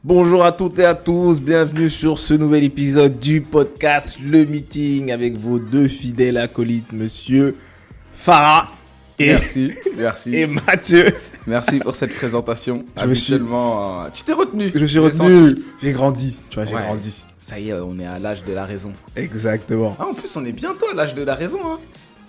Bonjour à toutes et à tous, bienvenue sur ce nouvel épisode du podcast Le Meeting avec vos deux fidèles acolytes, monsieur Farah Merci. et Mathieu. Merci pour cette présentation. Habituellement, tu t'es retenu. Je me suis retenu, j'ai grandi, tu vois, j'ai Ouais. grandi. Ça y est, on est à l'âge de la raison. Exactement. Ah, en plus, on est bientôt à l'âge de la raison. Hein.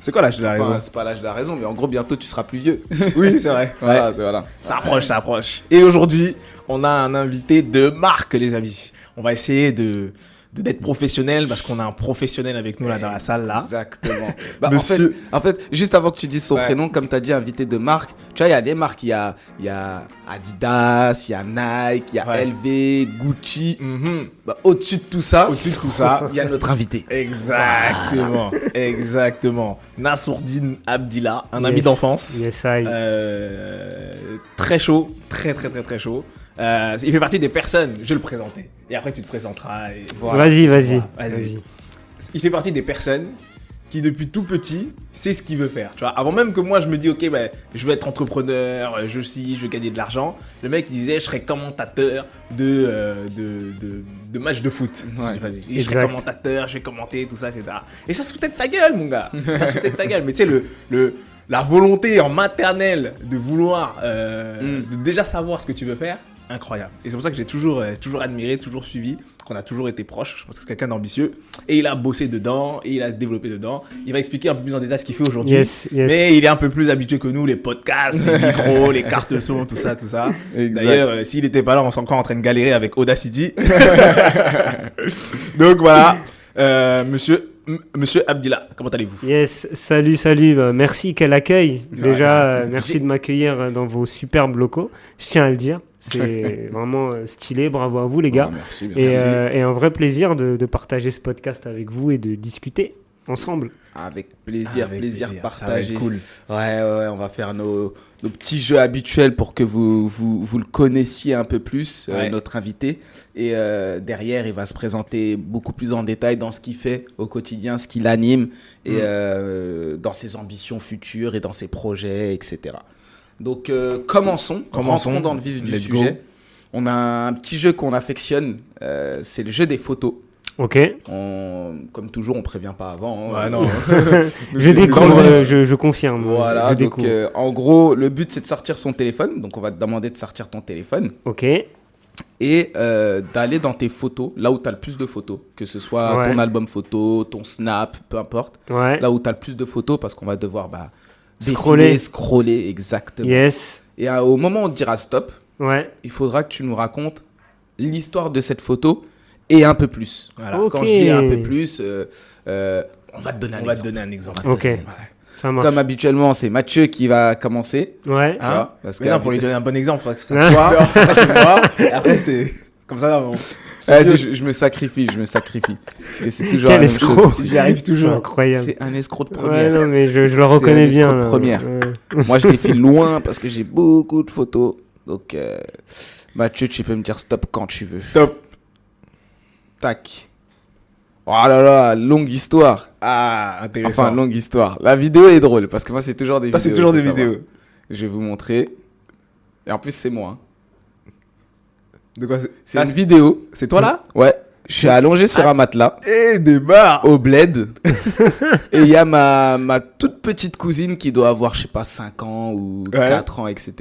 C'est quoi l'âge de la raison? Enfin, c'est pas l'âge de la raison, mais en gros, bientôt, tu seras plus vieux. Oui, c'est vrai. Voilà, Ouais. voilà. Ça approche. Et aujourd'hui, on a un invité de marque, les amis. On va essayer d'être professionnel parce qu'on a un professionnel avec nous là dans la salle là. Exactement. Bah, Monsieur- en fait, juste avant que tu dises son Ouais. prénom, comme tu as dit, invité de marque, tu vois, il y a des marques. Il y a Adidas, il y a Nike, il y a Ouais. LV, Gucci. Mhm. Bah, au-dessus de tout ça, Au-dessus de tout ça, il y a notre invité. Exactement. Nassourdine Abdillah, un Yes. ami d'enfance. Yes, I. Très chaud, très chaud. Il fait partie des personnes, je vais le présenter. Et après tu te présenteras. Et... Voilà. Vas-y. Vas-y. Il fait partie des personnes qui depuis tout petit sait ce qu'il veut faire. Tu vois, avant même que moi je me dis ok je veux être entrepreneur, je veux gagner de l'argent. Le mec il disait je serai commentateur de matchs de foot. Ouais. Vas-y. Je serai Exact. commentateur, je vais commenter tout ça etc. Et ça se foutait de sa gueule mon gars. Ça se foutait de sa gueule. Mais tu sais la volonté en maternelle de vouloir de déjà savoir ce que tu veux faire, incroyable. Et c'est pour ça que j'ai toujours admiré, toujours suivi, qu'on a toujours été proches. Je pense que c'est quelqu'un d'ambitieux. Et il a bossé dedans, et il a développé dedans. Il va expliquer un peu plus en détail ce qu'il fait aujourd'hui. Yes. Mais il est un peu plus habitué que nous, les podcasts, les micros, les cartes son, tout ça. Exact. D'ailleurs, s'il n'était pas là, on serait encore en train de galérer avec Audacity. Donc voilà, Monsieur Abdillah, comment allez-vous? Yes, salut. Merci, quel accueil. Déjà, merci de m'accueillir dans vos superbes locaux. Je tiens à le dire. C'est vraiment stylé. Bravo à vous, les gars. Oh, merci. Et un vrai plaisir de partager ce podcast avec vous et de discuter ensemble. Avec plaisir, Avec plaisir Ça va partagé. être cool. Ouais, on va faire nos petits jeux habituels pour que vous le connaissiez un peu plus, Ouais. notre invité. Et derrière, il va se présenter beaucoup plus en détail dans ce qu'il fait au quotidien, ce qu'il anime, et dans ses ambitions futures et dans ses projets, etc. Donc, commençons, rentrons dans le vif du Let's sujet. go. On a un petit jeu qu'on affectionne, c'est le jeu des photos. Ok. Comme toujours, on prévient pas avant. hein. Ouais, non. Je découvre, je confirme. Voilà, je donc découvre. en gros, le but c'est de sortir son téléphone. Donc on va te demander de sortir ton téléphone Ok. et d'aller dans tes photos, là où tu as le plus de photos. Que ce soit Ouais. ton album photo, ton snap, peu importe. Ouais. Là où tu as le plus de photos parce qu'on va devoir Scroller. scroller, exactement. Yes. Et au moment où on te dira stop, Ouais. il faudra que tu nous racontes l'histoire de cette photo et un peu plus. Voilà. Ok. Quand je dis un peu plus, on va te donner un On va te exemple. donner un exemple. Ok. Ça marche. Comme habituellement, c'est Mathieu qui va commencer. Ouais. Tu vois, parce Mais que non, pour lui donner un bon exemple, faudrait que ce Ah. soit toi, après c'est moi, et après c'est comme ça. Vas-y, je me sacrifie. Parce que c'est toujours Quel la même escroc. chose ici. J'y arrive C'est toujours. incroyable. C'est un escroc de Ouais, première. non, mais je le C'est reconnais un bien. escroc de là. première. Ouais. Moi, je défile loin parce que j'ai beaucoup de photos. Donc, Mathieu, tu peux me dire stop quand tu veux. Stop. Tac. Oh là là, longue histoire. Ah, intéressant. Enfin, longue histoire. La vidéo est drôle parce que moi, c'est toujours des Ça, vidéos. c'est toujours faut des savoir. vidéos. Je vais vous montrer. Et en plus, c'est moi. hein. De quoi C'est une vidéo. C'est toi là? Ouais. Je suis allongé sur un matelas. Eh, des barres. Au bled. Et il y a ma toute petite cousine qui doit avoir, je sais pas, 5 ans ou Ouais. 4 ans, etc.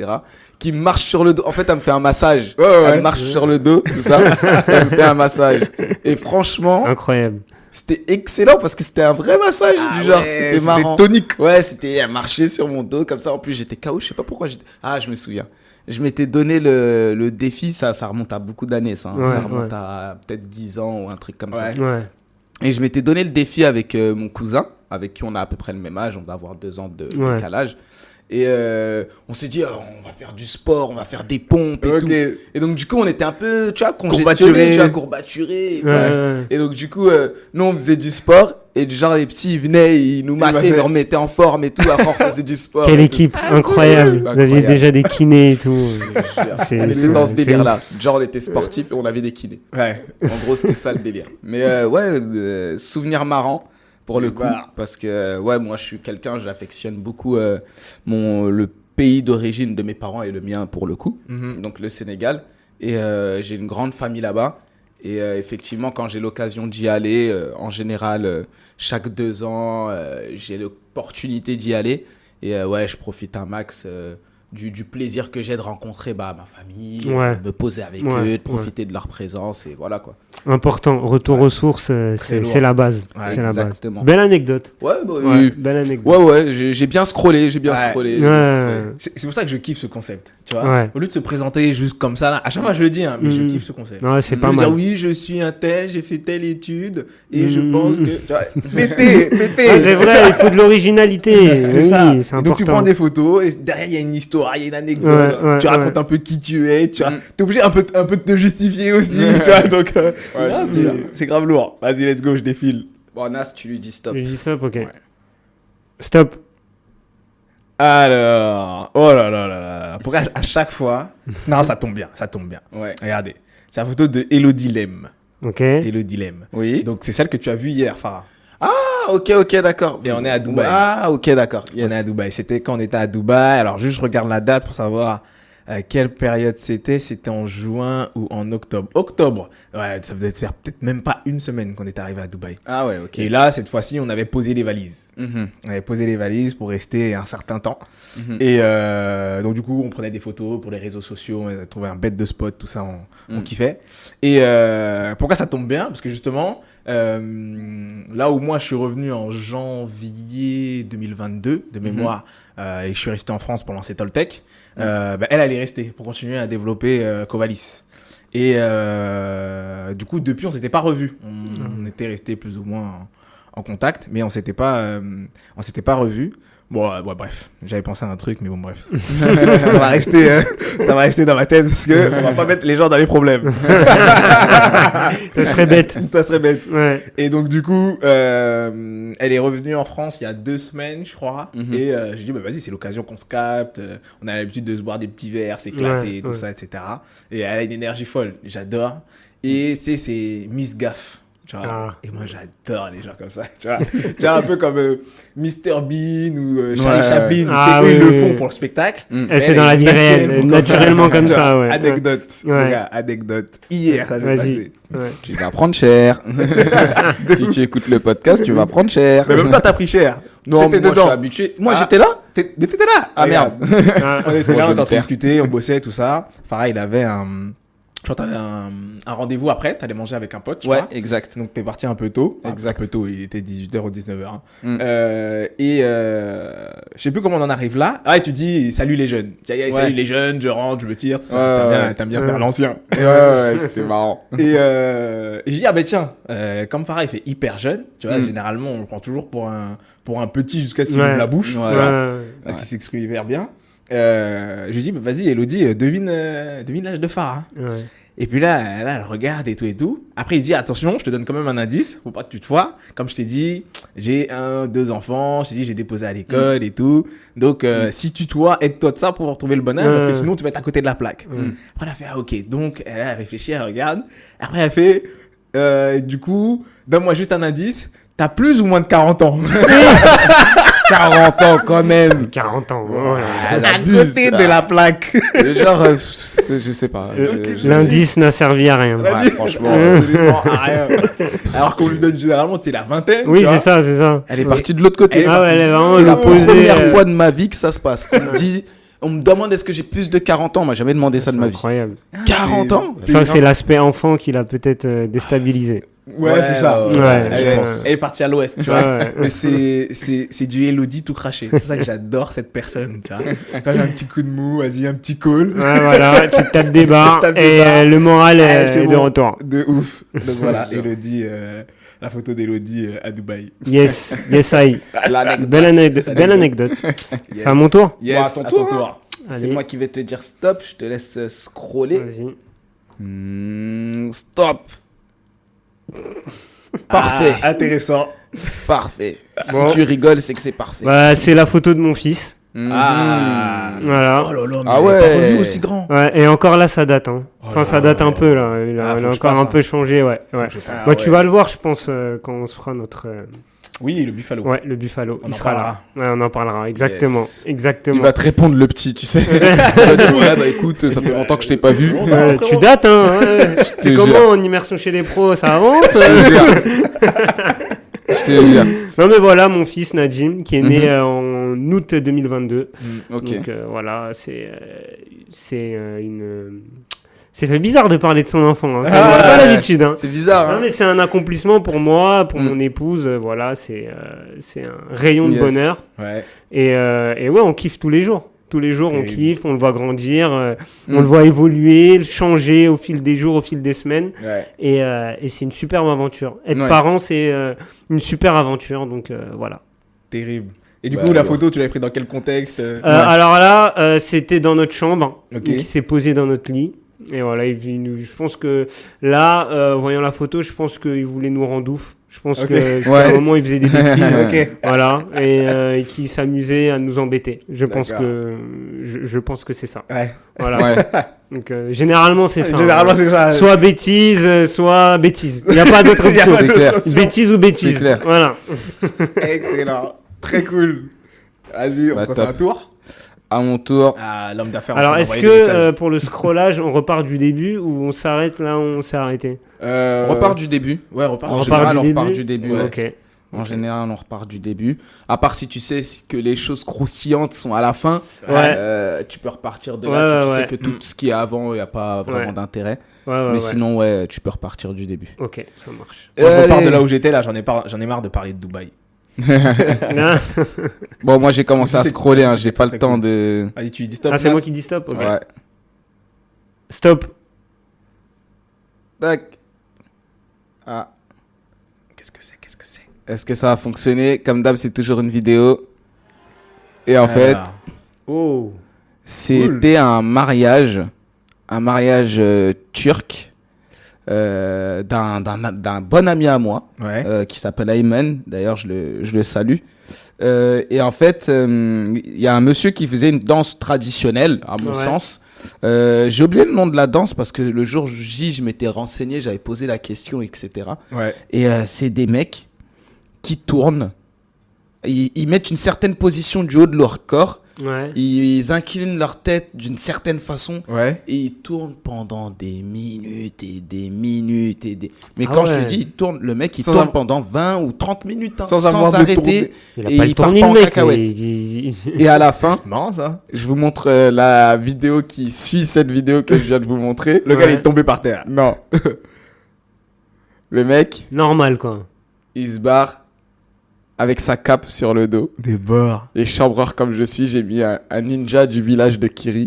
Qui marche sur le dos. En fait, elle me fait un massage. Ouais. Elle marche sur le dos, tout ça. Elle me fait un massage. Et franchement, Incroyable. c'était excellent parce que c'était un vrai massage du genre. ouais, C'était marrant. tonique. Ouais, elle marchait sur mon dos comme ça. En plus, j'étais KO. Je sais pas pourquoi. Ah, je me souviens. Je m'étais donné le défi. Ça remonte à beaucoup d'années, ça. hein. Ouais, Ça remonte ouais. à peut-être 10 ans ou un truc comme ça. Ouais. Ouais. Et je m'étais donné le défi avec mon cousin, avec qui on a à peu près le même âge, on doit avoir 2 ans de Ouais. décalage. Et on s'est dit, on va faire du sport, on va faire des pompes et Ok. tout. Et donc, du coup, on était un peu, tu vois, Courbaturé. congestionné, tu vois, courbaturé. Et, tout. Ouais. Et donc, du coup, nous, on faisait du sport. Et du genre, les petits, ils venaient, ils nous massaient, ils nous remettaient en forme et tout. Après, on faisait du sport. Quelle et tout. équipe incroyable. Vous aviez Incroyable. déjà des kinés et tout. C'est- On était c'est- dans ce c'est délire-là. Genre, on était sportifs et on avait des kinés. Ouais. En gros, c'était ça le délire. Mais souvenir marrant pour le coup. Bah. Parce que, moi, je suis quelqu'un, j'affectionne beaucoup le pays d'origine de mes parents et le mien pour le coup. Mhm. Donc, le Sénégal. Et j'ai une grande famille là-bas. Et effectivement, quand j'ai l'occasion d'y aller, en général, chaque 2 ans, j'ai l'opportunité d'y aller. Et ouais, je profite un max du plaisir que j'ai de rencontrer ma famille, me poser avec eux, de profiter de leur présence. Et voilà quoi. Important. Retour aux sources, c'est la base. Ouais, c'est exactement. La base. Belle anecdote. Ouais, bah, oui. Belle anecdote. Ouais, j'ai bien scrollé, scrollé. C'est pour ça que je kiffe ce concept, tu vois. Ouais. Au lieu de se présenter juste comme ça, là, à chaque fois je le dis, hein, mais je kiffe ce concept. Ouais, c'est pas Je veux mal. dire, oui, je suis un tel, j'ai fait telle étude, et je pense que... Tu vois, pété. Ah, c'est vrai, il faut de l'originalité. C'est ça. Oui, c'est Et important. donc tu prends des photos, et derrière il y a une histoire, il y a une anecdote, tu racontes un peu qui tu es, tu vois. T'es obligé un peu de te justifier aussi, tu vois. Donc, c'est grave lourd. Vas-y, let's go, je défile. Bon, Nas, tu lui dis stop. Je dis stop, ok. Ouais. Stop. Alors, oh là là là là. Pourquoi à chaque fois... Non, ça tombe bien. Ouais. Regardez, c'est la photo de Elodie Lem. Ok. Elodie Lem. Oui. Donc c'est celle que tu as vue hier, Farah. Ah, ok, d'accord. Et on est à Dubaï. Ah, ok, d'accord. Yes. On est à Dubaï. C'était quand on était à Dubaï. Alors juste je regarde la date pour savoir quelle période c'était. C'était en juin ou en octobre. Octobre. Ouais, ça faisait faire peut-être même pas une semaine qu'on était arrivé à Dubaï. Ah ouais, ok. Et là, cette fois-ci, on avait posé les valises. Mhm. On avait posé les valises pour rester un certain temps. Mhm. Et donc, du coup, on prenait des photos pour les réseaux sociaux. On a trouvé un bête de spot, tout ça, on kiffait. Et pourquoi ça tombe bien? Parce que justement, là où moi, je suis revenu en janvier 2022, de mémoire, et que je suis resté en France pour lancer Toltec, elle est restée pour continuer à développer Covalis. Et du coup, depuis, on s'était pas revus. On était restés plus ou moins en contact, mais on s'était pas revus. Bon, bref, j'avais pensé à un truc, mais bon, bref. ça va rester dans ma tête parce que on va pas mettre les gens dans les problèmes. Ça serait bête. Ça serait bête. Ouais. Et donc, du coup, elle est revenue en France il y a 2 semaines, je crois. Et j'ai dit, vas-y, c'est l'occasion qu'on se capte. On a l'habitude de se boire des petits verres, s'éclater, tout ça, etc. Et elle a une énergie folle. J'adore. Et c'est Miss Gaff. Tu vois. Et moi, j'adore les gens comme ça. Tu vois, un peu comme Mr Bean ou Charlie Chaplin. Ah, eux, oui, ils le oui. font pour le spectacle. Et c'est dans la vie réelle, naturellement comme ça, ouais. Anecdote. Ouais. Regarde, anecdote. Hier, ça s'est Vas-y. passé. Ouais. Tu vas prendre cher. Si tu écoutes le podcast, tu vas prendre cher. Mais même toi, t'as pris cher. Non, T'étais moi, je dedans. suis habitué. Moi, j'étais là. T'étais là. Ah, Regarde. Ah, On était Bon, là, je on était en train de perds. discuter, on bossait, tout ça. Farah, il avait je crois que t'avais un rendez-vous après, t'allais manger avec un pote, tu Ouais, vois. exact. Donc t'es parti un peu tôt. Exact. Un peu tôt, il était 18h ou 19h. Je sais plus comment on en arrive là. Ah, et tu dis salut les jeunes. Salut les jeunes, je rentre, je me tire, tout ça. T'aimes bien faire l'ancien. Ouais, c'était marrant. Et j'ai dit, tiens, comme Farah, il fait hyper jeune, tu vois, généralement, on le prend toujours pour un petit jusqu'à ce qu'il ouvre la bouche. Ouais. Tu vois, ouais. parce qu'il s'exprime hyper bien. Je lui dis, vas-y, Elodie, devine l'âge de Farah. Ouais. Et puis là, elle regarde et tout. Après, il dit, attention, je te donne quand même un indice, faut pas que tu te foires. Comme je t'ai dit, j'ai 2 enfants, je t'ai dit, j'ai déposé à l'école et tout. Donc, si tu dois, aide-toi de ça pour retrouver le bon âge, parce que sinon, tu vas être à côté de la plaque. Après, elle a fait, ok. Donc, elle a réfléchi, elle regarde. Après, elle a fait, du coup, donne-moi juste un indice. T'as plus ou moins de 40 ans? 40 ans quand même. 40 ans. Oh là là. Elle À abuse. côté de la plaque. Genre, je sais pas. L'indice n'a servi à rien. Ouais, franchement. Absolument à rien. Alors qu'on lui donne généralement, tu sais, la vingtaine. Oui, tu vois. c'est ça. Elle est partie de l'autre côté. Ah ouais, elle est vraiment C'est la posée, première fois de ma vie que ça se passe. On me demande est-ce que j'ai plus de 40 ans. On m'a jamais demandé ça de ma vie. Incroyable. 40 ans? Je pense que c'est l'aspect enfant qui l'a peut-être déstabilisé. Ouais, c'est ça. Ouais, Elle, je est- pense. elle est partie à l'ouest, tu vois. Ouais. Mais c'est du Elodie tout craché. C'est pour ça que j'adore cette personne, tu vois. Quand j'ai un petit coup de mou, vas-y, un petit call. Ouais, voilà, tu tapes des barres Tape des et barres. le moral Ouais, est c'est de bon. retour. De ouf. Donc voilà, Elodie, la photo d'Elodie à Dubaï. Yes, I. L'anecdote. Belle anecdote. Yes. C'est à mon tour? Yes, Bon, à ton à tour, ton hein. tour. C'est Allez. moi qui vais te dire stop. Je te laisse scroller. Vas-y. Stop. Parfait. Ah, intéressant. Parfait. Bon. Si tu rigoles, c'est que c'est parfait. Bah, c'est la photo de mon fils. Ah. Voilà. Oh là là, mais Ah elle est ouais. pas revue aussi grand. Ouais, et encore là, ça date. Hein. Oh Enfin, là ça là. date un peu là. Il Ah, a faut que je encore passe, un hein. peu changé, ouais. que je passe. Moi, tu vas le voir, je pense, quand on se fera notre Oui, le Buffalo. Ouais, le Buffalo. On il en sera parlera. là. Ouais, on en parlera. Exactement. Yes. Exactement. Il va te répondre le petit, tu sais. Il va dire, ouais, bah écoute, ça fait longtemps que je t'ai pas vu. Tu dates, hein. Ouais. C'est te comment jure. en immersion chez les pros, ça avance Je te jure. Non mais voilà, mon fils Najim, qui est né en août 2022. Ok. Donc voilà, c'est une... C'est fait bizarre de parler de son enfant, hein. Ça, on n'a pas l'habitude, hein. C'est bizarre, Non hein. mais c'est un accomplissement pour moi, pour mon épouse, voilà, c'est un rayon de Yes. bonheur. Ouais. Et ouais, on kiffe tous les jours. Tous les jours, on Terrible. kiffe, on le voit grandir, on le voit évoluer, changer au fil des jours, au fil des semaines. Ouais. Et c'est une superbe aventure. Être Ouais. parent, c'est une super aventure, donc voilà. Terrible. Et du Bah, coup, la alors. photo, tu l'avais pris dans quel contexte Alors là, c'était dans notre chambre, Ok. donc il s'est posé dans notre lit. Et voilà, je pense que là, voyant la photo, je pense qu'il voulait nous rendre ouf. Je pense Ok. que c'était Ouais. un moment où il faisait des bêtises. Ok. Voilà, et qu'il s'amusait à nous embêter. Je pense D'accord. que c'est ça. Ouais. Voilà. Ouais. Donc généralement c'est ça. Généralement, hein. c'est ça. Soit bêtise, soit bêtise. Il n'y a pas d'autre Il y a option. pas C'est d'autre clair. option. Bêtise ou bêtise. C'est clair. Voilà. Excellent. Très cool. Vas-y, on Bah, se refait top. un tour. À mon tour. Ah, l'homme d'affaires. Alors on est-ce envoyer des messages. que pour le scrollage, on repart du début ou on s'arrête là où on s'est arrêté? On repart du début. Ouais, repart. On En repart général, du on repart début. du début. Ouais. Ok. En général, on repart du début. À part si tu sais que les choses croustillantes sont à la fin, Ouais. tu peux repartir de Ouais, là. Si tu ouais. sais que tout ce qui est avant, il n'y a pas vraiment Ouais. d'intérêt. Ouais, Mais sinon, ouais, tu peux repartir du début. Ok, ça marche. Moi, je repars Allez. de là où j'étais, là, j'en ai marre de parler de Dubaï. Ah, Bon, moi, j'ai commencé à C'est- scroller. Hein, c'est j'ai pas très le temps cool. de... Vas-y, tu dis stop. c'est moi Nas. qui dis stop. Ok. Ouais. Stop. Tac. Ah. Qu'est-ce que c'est? Qu'est-ce que c'est? Est-ce que ça a fonctionné? Comme d'hab, c'est toujours une vidéo. Et en fait, Alors. Oh. c'était un mariage turc d'un bon ami à moi Ouais. qui s'appelle Ayman. D'ailleurs, je le salue. Et en fait, il y a un monsieur qui faisait une danse traditionnelle, à mon Ouais. sens. J'ai oublié le nom de la danse parce que le jour J, je m'étais renseigné, j'avais posé la question, etc. Ouais. Et c'est des mecs qui tournent. Ils mettent une certaine position du haut de leur corps. Ouais. Ils inclinent leur tête d'une certaine façon. Ouais. Et ils tournent pendant des minutes et des minutes et des... Mais Ah quand je ouais. te dis, il tourne, le mec, il Sans tourne avoir- pendant 20 ou 30 minutes, hein, Sans sans avoir de arrêter. tourner. Il a Et pas il le part tourné pas le en mec. cacahuète. Et à la fin, C'est marrant, ça. je vous montre la vidéo qui suit cette vidéo que je viens de vous montrer. Le gars, Ouais. il est tombé par terre. Non. Le mec, Normal quoi. il se barre avec sa cape sur le dos. Des bords. Et chambreur comme je suis, j'ai mis un ninja du village de Kiri.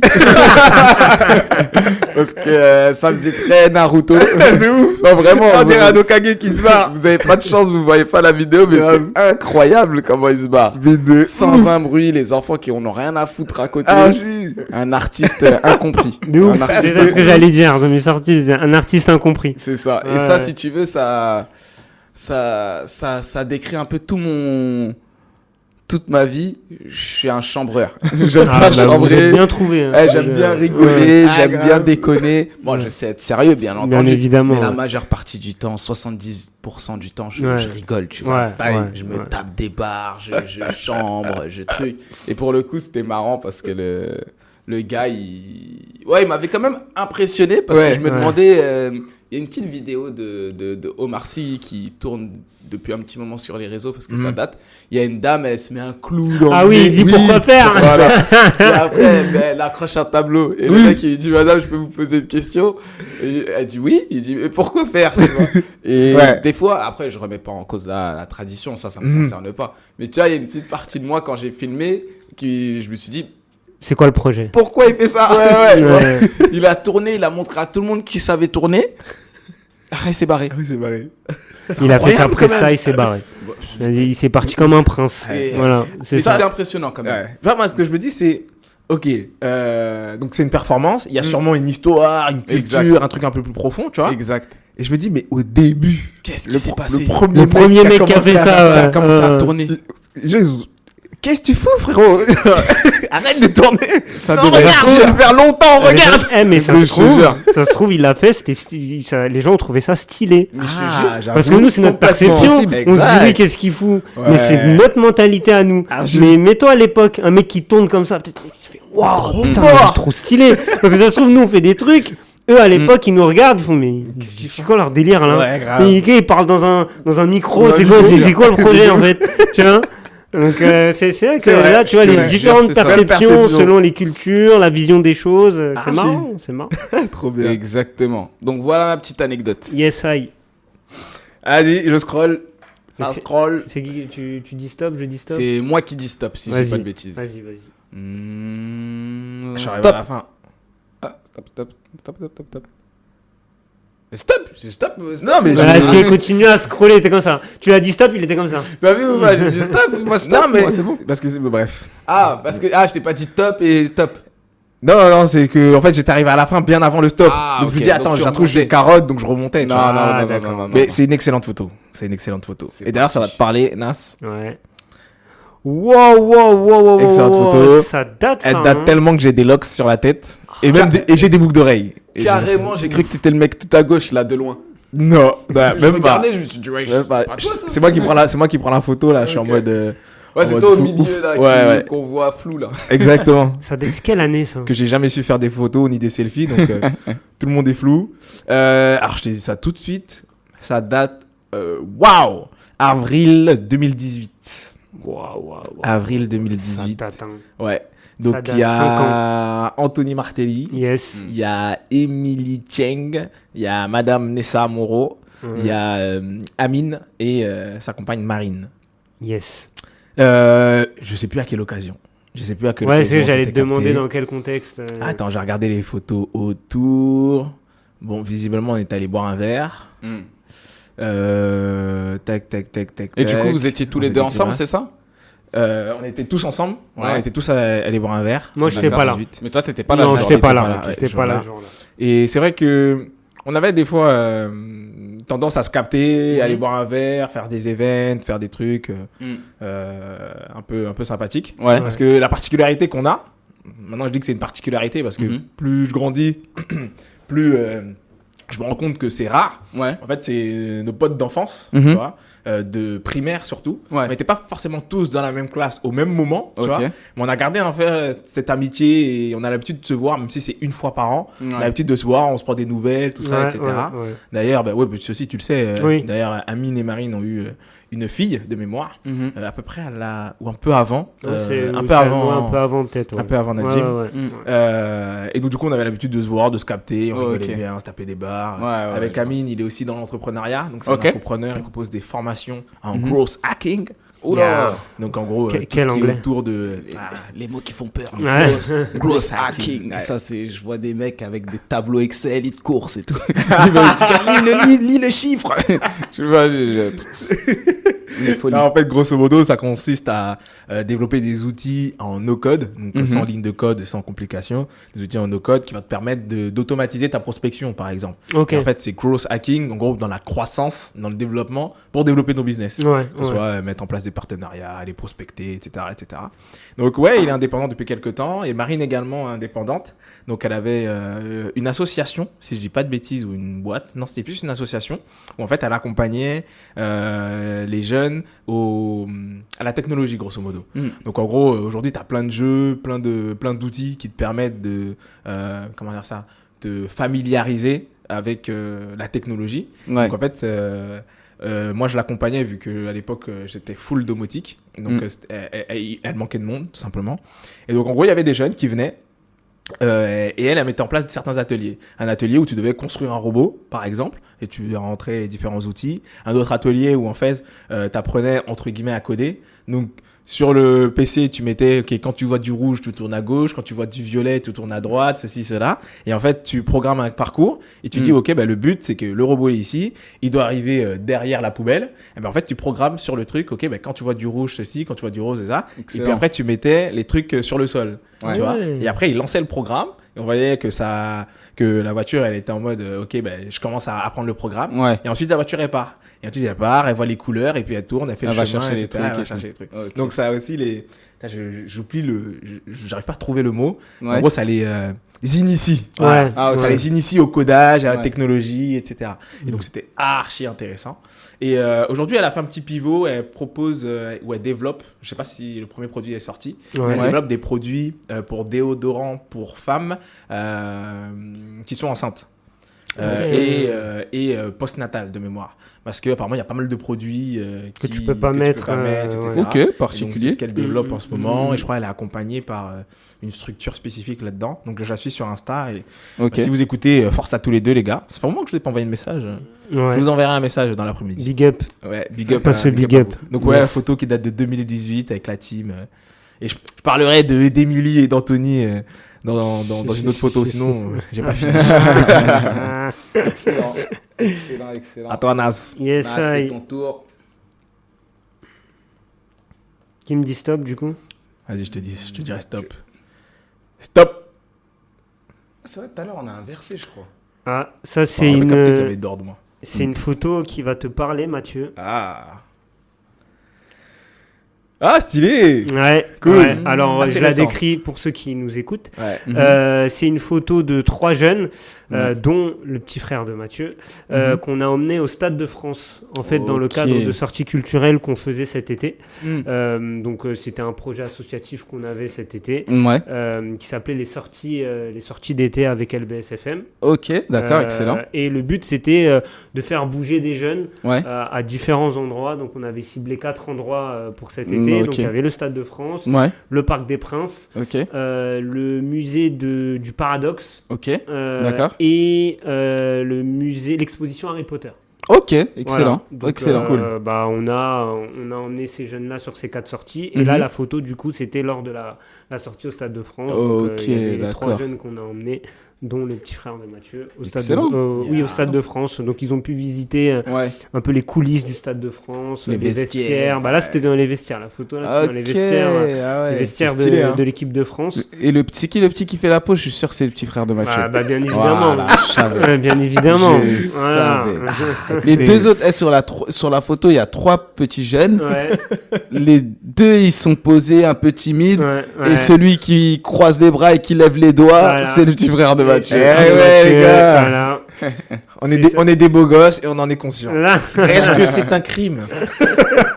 Parce que ça faisait très Naruto. C'est ouf. Non, vraiment. On dirait un Okage qui se barre. Vous avez pas de chance, vous voyez pas la vidéo, mais Grave. c'est incroyable comment il se barre. Vidéo. Sans un bruit, les enfants qui en ont rien à foutre à côté. Archie. Un artiste incompris. De ouf. Un artiste C'est ça ce que incompris. j'allais dire. Je me suis sorti un artiste incompris. C'est ça. Et Ouais. ça, si tu veux, ça décrit un peu toute ma vie. Je suis un chambreur. J'aime Ah, bien bah, vous chambrer. êtes bien trouvé. hein. J'aime bien Ouais. rigoler, Ah, j'aime grave. bien déconner. Moi, Ouais. je sais être sérieux, bien entendu. Bien évidemment. Mais la ouais. majeure partie du temps, 70% du temps, je Ouais. rigole, tu vois. Ouais, Pareil, ouais, Je me ouais. tape des barres, je chambre, je truc. Et pour le coup, c'était marrant parce que le gars, il m'avait quand même impressionné parce Ouais, que je me ouais. demandais. Il y a une petite vidéo de Omar Sy qui tourne depuis un petit moment sur les réseaux parce que ça date. Il y a une dame, elle se met un clou dans Ah le oui, nez. il dit pourquoi faire. Voilà. Et après, elle accroche un tableau. Et le mec, il dit, madame, je peux vous poser une question? Et elle dit oui. Il dit, mais pourquoi faire? Tu vois. Et Ouais. des fois, après, je remets pas en cause la tradition, ça me concerne pas. Mais tu vois, il y a une petite partie de moi, quand j'ai filmé, je me suis dit, C'est quoi le projet? pourquoi il fait ça? Tu vois. Ouais. Il a tourné, il a montré à tout le monde qu'il savait tourner. Après, il s'est barré. Ah oui, c'est barré. Il a fait sa incroyable, quand presta, même. il s'est barré. Il s'est parti comme un prince. Et- Voilà, c'est Mais ça. c'était impressionnant quand même. Ouais. Enfin, moi, ce que je me dis, c'est. Ok, donc c'est une performance. Il y a sûrement une histoire, une culture, Exact. un truc un peu plus profond, tu vois. Exact. Et je me dis, mais au début, Qu'est-ce qui s'est passé? le premier Le premier mec qui a commencé fait à ça, faire Il a ouais. commencé à tourner. Juste, qu'est-ce que tu fous, frérot? Arrête de tourner. Ça Non, devrait regarde, être- je vais le faire longtemps, regarde. Mais ça Je se te trouve, jure. il l'a fait, les gens ont trouvé ça stylé. Mais je te jure. Parce que nous, c'est notre complètement. perception. On se Exact. dit, oui, qu'est-ce qu'il fout? Ouais. Mais c'est notre mentalité à nous. Mais mets-toi à l'époque, un mec qui tourne comme ça, peut-être, il se fait, waouh, putain, fort. c'est trop stylé. Parce que ça se trouve, nous, on fait des trucs. Eux, à l'époque, ils nous regardent, ils font, mais c'est quoi leur délire, là? Ouais, grave. Et ils parlent dans un micro, Dans c'est un quoi, micro. c'est quoi le projet, en fait? Tu vois? Donc, c'est vrai que C'est vrai. là, tu vois, Je te les jure, différentes c'est ça. perceptions Perception. selon les cultures, la vision des choses, c'est Archi. marrant, c'est marrant. Trop bien. Exactement. Donc voilà ma petite anecdote. Yes, I. Vas-y, je scroll. Ça Ok. scroll. C'est qui, tu dis stop, je dis stop? C'est moi qui dis stop si je dis pas de bêtises. Vas-y. J'arrive Stop. à la fin. Ah, stop. Stop, c'est stop. Non, mais Voilà, je- parce qu'il continue à scroller, il était comme ça. Tu as dit stop, il était comme ça. T'as vu ou pas? J'ai dit stop, moi stop, Non, mais moi, c'est bon. parce que bref. Ah, parce que je t'ai pas dit top et top. Non, c'est que en fait j'étais arrivé à la fin bien avant le stop. Ah, donc je me ok, dis attends, donc tu j'ai un truc, j'ai remontais. carotte, donc je remontais. tu Non, vois. non, d'accord. non. Mais c'est une excellente photo. C'est une excellente photo. C'est Et d'ailleurs ça va parti. te parler, Nas. Ouais. Wow. Excellente photo. Ça date, ça. Elle date hein. tellement que j'ai des locks sur la tête et même et j'ai des boucles d'oreilles. Et Carrément, j'ai cru que t'étais le mec tout à gauche là, de loin. Non, bah, Je même pas. regardais, je me suis dit, ouais, Même pas. c'est pas toi, ça. C'est moi qui prends la photo là. Je suis en Ok. mode. Ouais, en c'est mode toi au fou- milieu ouf. là Ouais. qu'on voit flou là. Exactement. Ça date quelle année, ça? Que j'ai jamais su faire des photos ni des selfies, donc tout le monde est flou. Alors je te dis ça tout de suite. Ça date. Waouh, avril 2018. Waouh. Avril Ça 2018. date, hein. Ouais. Donc Ça date il y a Anthony Martelly, Yes. il y a Emily Cheng, il y a Madame Nessa Moreau, il y a Amine et sa compagne Marine. Yes. Je sais plus à quelle occasion. Je sais plus à quelle Ouais, occasion. j'allais te c'était demander capté. dans quel contexte. Attends, j'ai regardé les photos autour. Bon, visiblement, on est allé boire un verre. Tac. Et du coup, vous étiez tous les deux ensemble, c'est ça? On était tous ensemble. Ouais, Ouais. on était tous allés boire un verre. Moi, j'étais Vers pas là. 18. Mais toi, t'étais pas là. Non, genre. j'étais pas j'étais là. pas là, ouais, J'étais ce pas là, jour-là. genre là. Et c'est vrai que on avait des fois tendance à se capter, aller boire un verre, faire des events, faire des trucs un peu sympathiques. Ouais. Parce que la particularité qu'on a, maintenant je dis que c'est une particularité parce que plus je grandis, plus je me rends compte que c'est rare. Ouais. En fait, c'est nos potes d'enfance, Mhm. tu vois, de primaire surtout. Ouais. On n'était pas forcément tous dans la même classe au même moment, tu Ok. vois. Mais on a gardé en fait cette amitié et on a l'habitude de se voir, même si c'est une fois par an. On a Ouais. l'habitude de se voir, on se prend des nouvelles, tout ça, Ouais, etc. ouais. D'ailleurs, bah, ouais, ceci tu le sais. Oui. D'ailleurs, Amine et Marine ont eu une fille de mémoire, Mhm. à peu près ou un peu avant, Ouais, c'est- un c'est peu avant, un peu avant peut-être. Ouais. un peu avant Najim. Ouais. Et donc du coup on avait l'habitude de se voir, de se capter, on Oh, rigolait ok. bien, on se tapait des barres. Ouais, Avec je Amine, il est aussi dans l'entrepreneuriat, donc c'est Ok. un entrepreneur, il propose des formations en Mhm. growth hacking. Oula. Donc en gros, Quel tout ce qui est anglais. autour de... Les mots qui font peur. Ouais. Gross hacking. hacking. Ouais. Ça, c'est, je vois des mecs avec des tableaux Excel, ils te coursent et tout. Ils veulent dire, lis le chiffre. Je vois, les folies. Non, en fait, grosso modo, ça consiste à développer des outils en no-code, donc sans ligne de code, sans complications, des outils en no-code qui vont te permettre d'automatiser ta prospection, par exemple. Ok. Et en fait, c'est growth hacking, en gros, dans la croissance, dans le développement, pour développer ton business. Ouais. Que ce soit mettre en place des partenariats, les prospecter, etc., etc. Donc ouais, il est indépendant depuis quelques temps et Marine également indépendante. Donc elle avait une association, si je dis pas de bêtises, ou une boîte. Non, c'était plus une association où en fait elle accompagnait les jeunes à la technologie grosso modo. Donc en gros, aujourd'hui tu as plein de jeux, plein d'outils qui te permettent de comment dire ça, te familiariser avec la technologie. Ouais. Donc en fait, moi je l'accompagnais vu qu'à l'époque j'étais full domotique, donc elle manquait de monde tout simplement. Et donc en gros il y avait des jeunes qui venaient et elle mettait en place certains ateliers. Un atelier où tu devais construire un robot par exemple et tu devais rentrer différents outils. Un autre atelier où en fait t'apprenais entre guillemets à coder. Donc sur le PC, tu mettais, ok, quand tu vois du rouge, tu tournes à gauche, quand tu vois du violet, tu tournes à droite, ceci, cela. Et en fait, tu programmes un parcours et tu dis, ok, bah, le but, c'est que le robot est ici, il doit arriver derrière la poubelle. Et ben, en fait, tu programmes sur le truc, ok, bah, quand tu vois du rouge, ceci, quand tu vois du rose, c'est ça. Excellent. Et puis après, tu mettais les trucs sur le sol. Ouais. Tu vois. Ouais. Et après, il lançait le programme et on voyait que que la voiture, elle était en mode, ok, ben, je commence à apprendre le programme. Ouais. Et ensuite, la voiture, elle part. Et ensuite, elle part, elle voit les couleurs, et puis elle tourne, elle fait Elle le va chemin, chercher les etc. Elle va trucs et chercher les trucs. Ok. Donc, ça a aussi les. Putain, j'oublie j'arrive pas à trouver le mot. Ouais. En gros, ça les initie. Ouais. Voilà. Ah, ok. Ça les initie au codage, à la Ouais. technologie, etc. Et donc, c'était archi intéressant. Et aujourd'hui, elle a fait un petit pivot. Elle propose ou elle développe. Je sais pas si le premier produit est sorti. Ouais. Mais elle Ouais. développe des produits pour déodorants pour femmes qui sont enceintes. Et postnatal de mémoire. Parce qu'apparemment, il y a pas mal de produits Que tu peux pas mettre, etc. ouais. Ok, Et donc, particulier. c'est ce qu'elle développe en ce moment. Mhm. Et je crois qu'elle est accompagnée par une structure spécifique là-dedans. Donc, je la suis sur Insta. Et Ok. si vous écoutez, force à tous les deux, les gars. Ça fait un moment que je ne vous ai pas envoyé un message. Ouais. Je vous enverrai un message dans l'après-midi. Big up. Ouais, big up. Parce que big à up. vous. Donc, ouais, Yes. photo qui date de 2018 avec la team. Et je parlerai d'Emilie et d'Anthony dans une autre photo. Sinon, j'ai pas fini. Excellent. Excellent, excellent. À toi, Nas. Yes, C'est I. ton tour. Qui me dit stop du coup? Vas-y, je te dirai stop. Stop. C'est vrai, tout à l'heure, on a inversé, je crois. Ah, ça J'avais c'est capté qu'il y une, avait d'ordre, moi. c'est une photo qui va te parler, Mathieu. Ah. Ah, stylé. Ouais, Cool. ouais. Alors, Ah, c'est je la récent. décris pour ceux qui nous écoutent. Ouais. C'est une photo de 3 jeunes, dont le petit frère de Mathieu, qu'on a emmené au Stade de France, en fait, dans le Ok. cadre de sorties culturelles qu'on faisait cet été. Mhm. Donc, c'était un projet associatif qu'on avait cet été, Ouais. qui s'appelait les sorties d'été avec LBSFM. Ok, d'accord, excellent. Et le but, c'était de faire bouger des jeunes Ouais. à différents endroits. Donc, on avait ciblé 4 endroits pour cet été. Ok. Donc, il y avait le Stade de France, Ouais. le Parc des Princes, Ok. le musée du Paradoxe, Ok. D'accord. et l'exposition Harry Potter. Ok, excellent. Voilà. Donc, Excellent. Bah, on a emmené ces jeunes-là sur ces 4 sorties. Et Mhm. là, la photo, du coup, c'était lors de la sortie au Stade de France. Ok, Donc, il y avait d'accord. 3 jeunes qu'on a emmenés, dont le petit frère de Mathieu, au Stade Excellent. oui, au Stade de France. Donc, ils ont pu visiter Ouais. un peu les coulisses du Stade de France, Les les vestiaires, vestiaires. Bah, là, ouais. c'était dans les vestiaires. La photo, là, c'était dans les Ok, vestiaires. ah ouais. Les vestiaires c'est stylé, hein. de l'équipe de France. Et le petit qui fait la pause, je suis sûr que c'est le petit frère de Mathieu. Bah, bien évidemment. Voilà, je savais. Bien évidemment. Je Voilà. savais. Les deux autres, sur la photo, il y a 3 petits jeunes. Ouais, Les 2, ils sont posés un peu timides. ouais, ouais. Et celui qui croise les bras et qui lève les doigts, Voilà. c'est le petit frère de Mathieu. Eh ouais, les gars. Voilà. On est des beaux gosses et on en est conscient. Là. Est-ce que c'est un crime?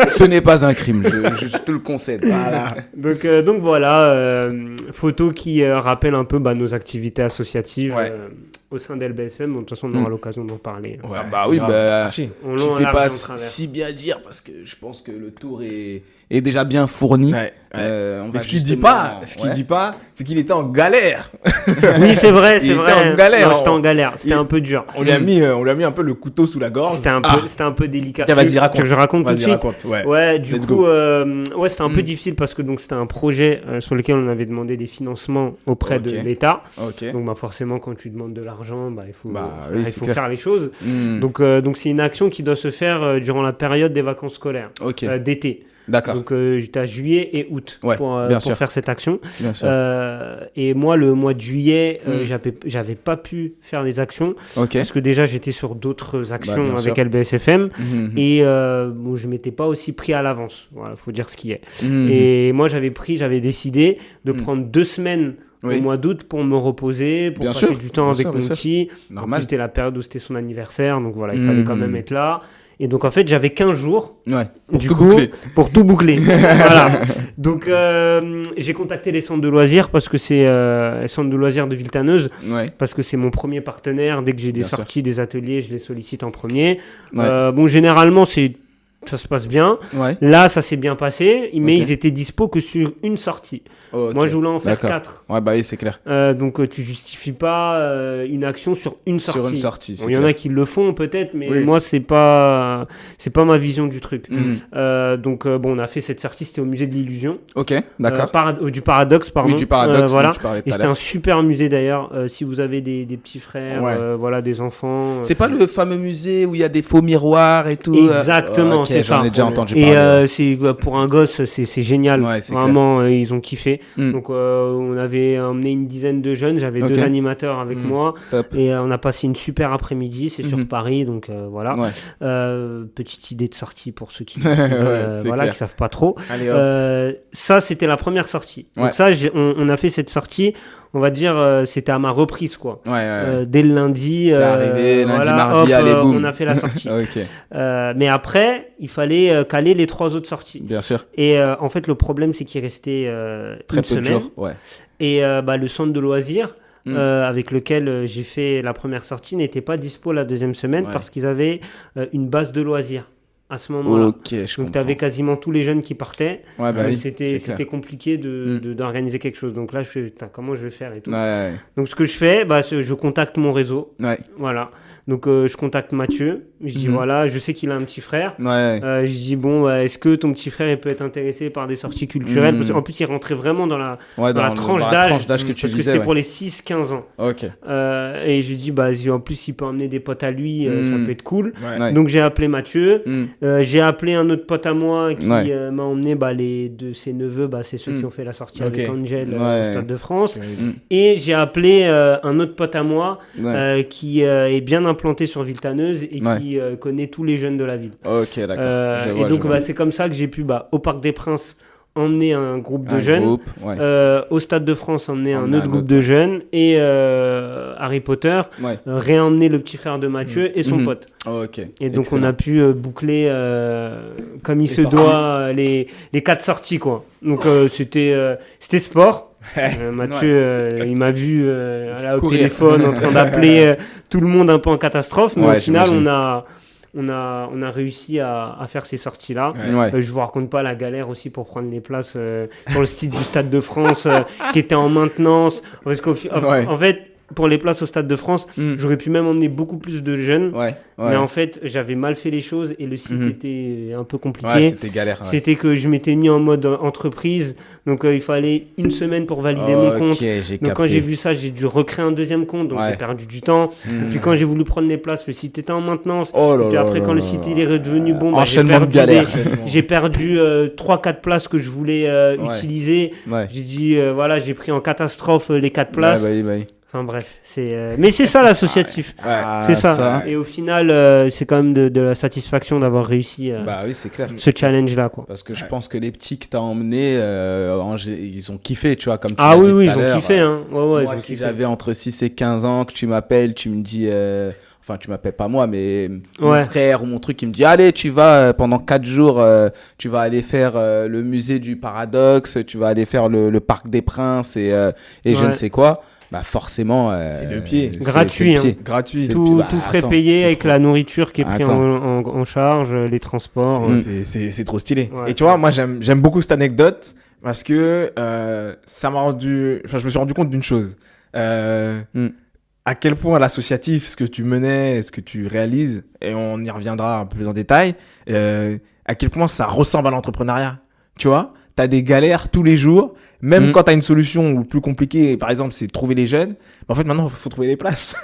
Ce n'est pas un crime, je te le concède. Voilà. Donc voilà, photo qui rappelle un peu nos activités associatives Ouais. au sein d'LBSM. Bon, de toute façon, on aura l'occasion d'en parler. Ouais, bah oui, grave. bah, Archi. On Tu l'en fais large pas et en travers. si bien dire parce que je pense que le tour est déjà bien fourni. Ouais, ouais. On Mais va ce qu'il dit justement- pas, Ouais. c'est qu'il était en galère. Oui, c'est vrai, Il c'est était vrai. en galère, Non, j'étais on- en galère. C'était il- un peu dur. On lui a mis un peu le couteau sous la gorge. C'était un peu délicat. Tiens, vas-y, Tu veux raconte. que je raconte tout de Vas-y, suite. raconte. Ouais. Ouais, du Let's coup, go. ouais, c'était un peu difficile parce que donc c'était un projet sur lequel on avait demandé des financements auprès de Ok. l'État. Ok. Donc forcément, quand tu demandes de l'argent, il faut, Oui, il c'est faut clair. faire les choses. Hmm. Donc c'est une action qui doit se faire durant la période des vacances scolaires, Ok. d'été. D'accord. Donc tu as juillet et août Ouais, pour bien sûr. faire cette action. Bien sûr. Et moi, le mois de juillet, Mm. j'avais pas pu faire des actions Ok. parce que déjà j'étais sur d'autres actions bien avec sûr. LBSFM. Mhm. Et bon, je m'étais pas aussi pris à l'avance. Voilà, faut dire ce qui est. Mhm. Et moi, j'avais décidé de prendre 2 semaines Oui. au mois d'août pour me reposer, pour Bien passer sûr, du temps bien avec sûr, mon bien sûr. petit. Normal. En plus, c'était la période où c'était son anniversaire, donc voilà, il fallait quand Mhm. même être là. Et donc, en fait, j'avais 15 jours. Ouais. Du tout coup, boucler. pour tout boucler. Voilà. Donc, j'ai contacté les centres de loisirs parce que c'est les centres de loisirs de Villetaneuse, Ouais. parce que c'est mon premier partenaire. Dès que j'ai des Bien sûr. sorties, des ateliers, je les sollicite en premier. Ouais. Bon, généralement, ça se passe bien. Ouais. Là, ça s'est bien passé, mais Ok. ils étaient dispo que sur une sortie. Ok. Moi, je voulais en faire D'accord. 4. Ouais, bah oui, c'est clair. Donc, tu justifies pas une action sur une sortie. Sur une sortie. Bon, il y en a qui le font peut-être, mais Oui. moi, c'est pas ma vision du truc. Mhm. Donc, bon, on a fait cette sortie, c'était au musée de l'illusion. Ok, d'accord. Du Paradoxe, pardon. Oui, du paradoxe, voilà. dont tu parlais tout Et à c'était l'heure. un super musée d'ailleurs. Si vous avez des petits frères, Ouais. voilà, des enfants. C'est pas le fameux musée où il y a des faux miroirs et tout. Exactement, Ok, c'est j'en ça. ai déjà entendu Et parler. c'est pour un gosse, c'est génial. Ouais, c'est Vraiment, ils ont kiffé. Mm. Donc, on avait emmené une dizaine de jeunes. J'avais Ok. 2 animateurs avec moi. Top. Et on a passé une super après-midi. C'est sur Mhm. Paris, donc voilà. Ouais. Petite idée de sortie pour ceux qui Ouais, c'est voilà, clair. qui savent pas trop. Allez, hop. Ça, c'était la première sortie. Ouais. Donc ça, on a fait cette sortie. On va dire, c'était à ma reprise, quoi. Ouais. Dès le lundi. T'es arrivé, lundi, voilà, mardi, hop, allez, boum. on a fait la sortie. Ok, Mais après, il fallait caler les 3 autres sorties. bien sûr. Et en fait, le problème, c'est qu'il restait Très une peu de semaine. jours. Ouais. Et le centre de loisirs, Mm. avec lequel j'ai fait la première sortie, n'était pas dispo la deuxième semaine Ouais. parce qu'ils avaient une base de loisirs à ce moment-là. Ok, je Donc, tu comprends. avais quasiment tous les jeunes qui partaient. Ouais, bah Donc, oui, c'était c'est clair. compliqué Mm. d'organiser quelque chose. Donc là, je fais, putain, comment je vais faire et tout. Ouais. Donc, ce que je fais, je contacte mon réseau. Ouais. Voilà. Donc, je contacte Mathieu. Je dis, Mhm. voilà, je sais qu'il a un petit frère. Ouais. Je dis, bon, est-ce que ton petit frère il peut être intéressé par des sorties culturelles? Mhm. En plus, il rentrait vraiment dans la Ouais, dans la tranche d'âge, que tu parce que visais. c'était Ouais. pour les 6-15 ans. Ok. Et je lui dis, en plus, s'il peut emmener des potes à lui, ça peut être cool. Ouais. Ouais. Donc, j'ai appelé Mathieu. Mm. J'ai appelé un autre pote à moi qui Ouais. m'a emmené les de ses neveux, c'est ceux qui ont fait la sortie Ok. avec Angel Ouais. au Stade de France. Mm. Et j'ai appelé un autre pote à moi Ouais. qui est bien implanté sur Villetaneuse et Ouais. qui connaît tous les jeunes de la ville. Ok, d'accord. Je Et vois, donc, je vois. c'est comme ça que j'ai pu, au Parc des Princes, emmener un groupe de Un jeunes. groupe, ouais. Au Stade de France, emmener un Emmener autre un groupe autre, de jeunes. Et Harry Potter, Ouais. réemmener le petit frère de Mathieu et son Mhm. pote. Ok. Et donc, Excellent. on a pu boucler, comme il se sorties. doit, les 4 sorties, quoi. Donc, c'était sport. Mathieu, il m'a vu là, au Courir. téléphone en train d'appeler tout le monde un peu en catastrophe. Mais Ouais, au final, j'imagine. on a réussi à faire ces sorties-là. Ouais. Je vous raconte pas la galère aussi pour prendre les places sur le site du Stade de France qui était en maintenance. Parce qu'en Ouais. en fait, pour les places au Stade de France, Mm. j'aurais pu même emmener beaucoup plus de jeunes. Ouais. Mais en fait, j'avais mal fait les choses et le site Mhm. était un peu compliqué. Ouais, c'était galère. Ouais. C'était que je m'étais mis en mode entreprise. Donc, il fallait une semaine pour valider mon compte. Ok, j'ai Donc capté. quand j'ai vu ça, j'ai dû recréer un deuxième compte, donc Ouais. j'ai perdu du temps. Mhm. Et puis quand j'ai voulu prendre les places, le site était en maintenance. Oh là Et puis là après là quand le là site là. il est redevenu bon, j'ai Enchaînement de perdu, galères. j'ai perdu 3-4 places que je voulais Ouais. utiliser. Ouais. J'ai dit voilà, j'ai pris en catastrophe les 4 places. Ouais, bah oui. Enfin bref, mais c'est ça l'associatif. Ah, C'est ça. Et au final, c'est quand même de la satisfaction d'avoir réussi Bah oui, c'est clair. ce challenge là, quoi. Parce que je pense que les petits que t'as emmenés, ils ont kiffé, tu vois, comme tu Ah l'as oui, dit oui, tout à ils ont l'heure. kiffé, hein. Ouais, Moi, ils ont si kiffé. j'avais entre 6 et 15 ans, que tu m'appelles, tu me dis... Enfin, tu m'appelles pas moi, mais mon Ouais. frère ou mon truc, il me dit, allez, tu vas pendant 4 jours, tu vas aller faire le musée du Paradoxe, tu vas aller faire le Parc des Princes et je Ouais. ne sais quoi. Bah forcément... C'est le pied. c'est Gratuit, le pied. hein. Gratuit. C'est- Tout, bah, tout frais attends, payé c'est avec trop- la nourriture qui est prise Attends. en charge, les transports. C'est trop stylé. Ouais. Et tu vois, moi, j'aime beaucoup cette anecdote parce que ça m'a rendu. Enfin, je me suis rendu compte d'une chose. À quel point l'associatif, ce que tu menais, ce que tu réalises, et on y reviendra un peu plus en détail, à quel point ça ressemble à l'entrepreneuriat. Tu vois, t'as des galères tous les jours, même quand t'as une solution ou plus compliquée, par exemple, c'est trouver les jeunes. Mais en fait, maintenant, il faut trouver les places.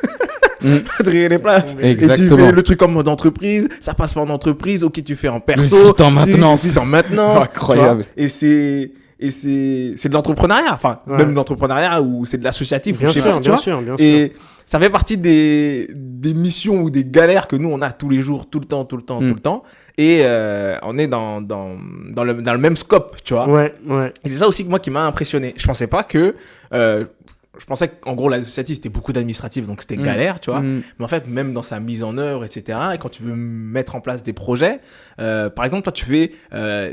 Faut trouver les places. Exactement. Et tu fais le truc en mode entreprise, ça passe pas en entreprise, ok, tu fais en perso. Le site en maintenance. Le site en maintenance. Incroyable. Tu vois. Et c'est de l'entrepreneuriat. Enfin, Ouais. même de l'entrepreneuriat ou c'est de l'associatif. Bien ou je sais sûr, pas, tu bien vois. sûr, bien sûr. Et ça fait partie des missions ou des galères que nous, on a tous les jours, tout le temps, tout le temps. Et on est dans le même scope, tu vois. Ouais. Et c'est ça aussi que moi qui m'a impressionné. Je pensais pas que... je pensais qu'en gros, l'associatif, c'était beaucoup d'administratif, donc c'était galère, tu vois. Mais en fait, même dans sa mise en œuvre, etc., et quand tu veux mettre en place des projets, par exemple, toi, tu fais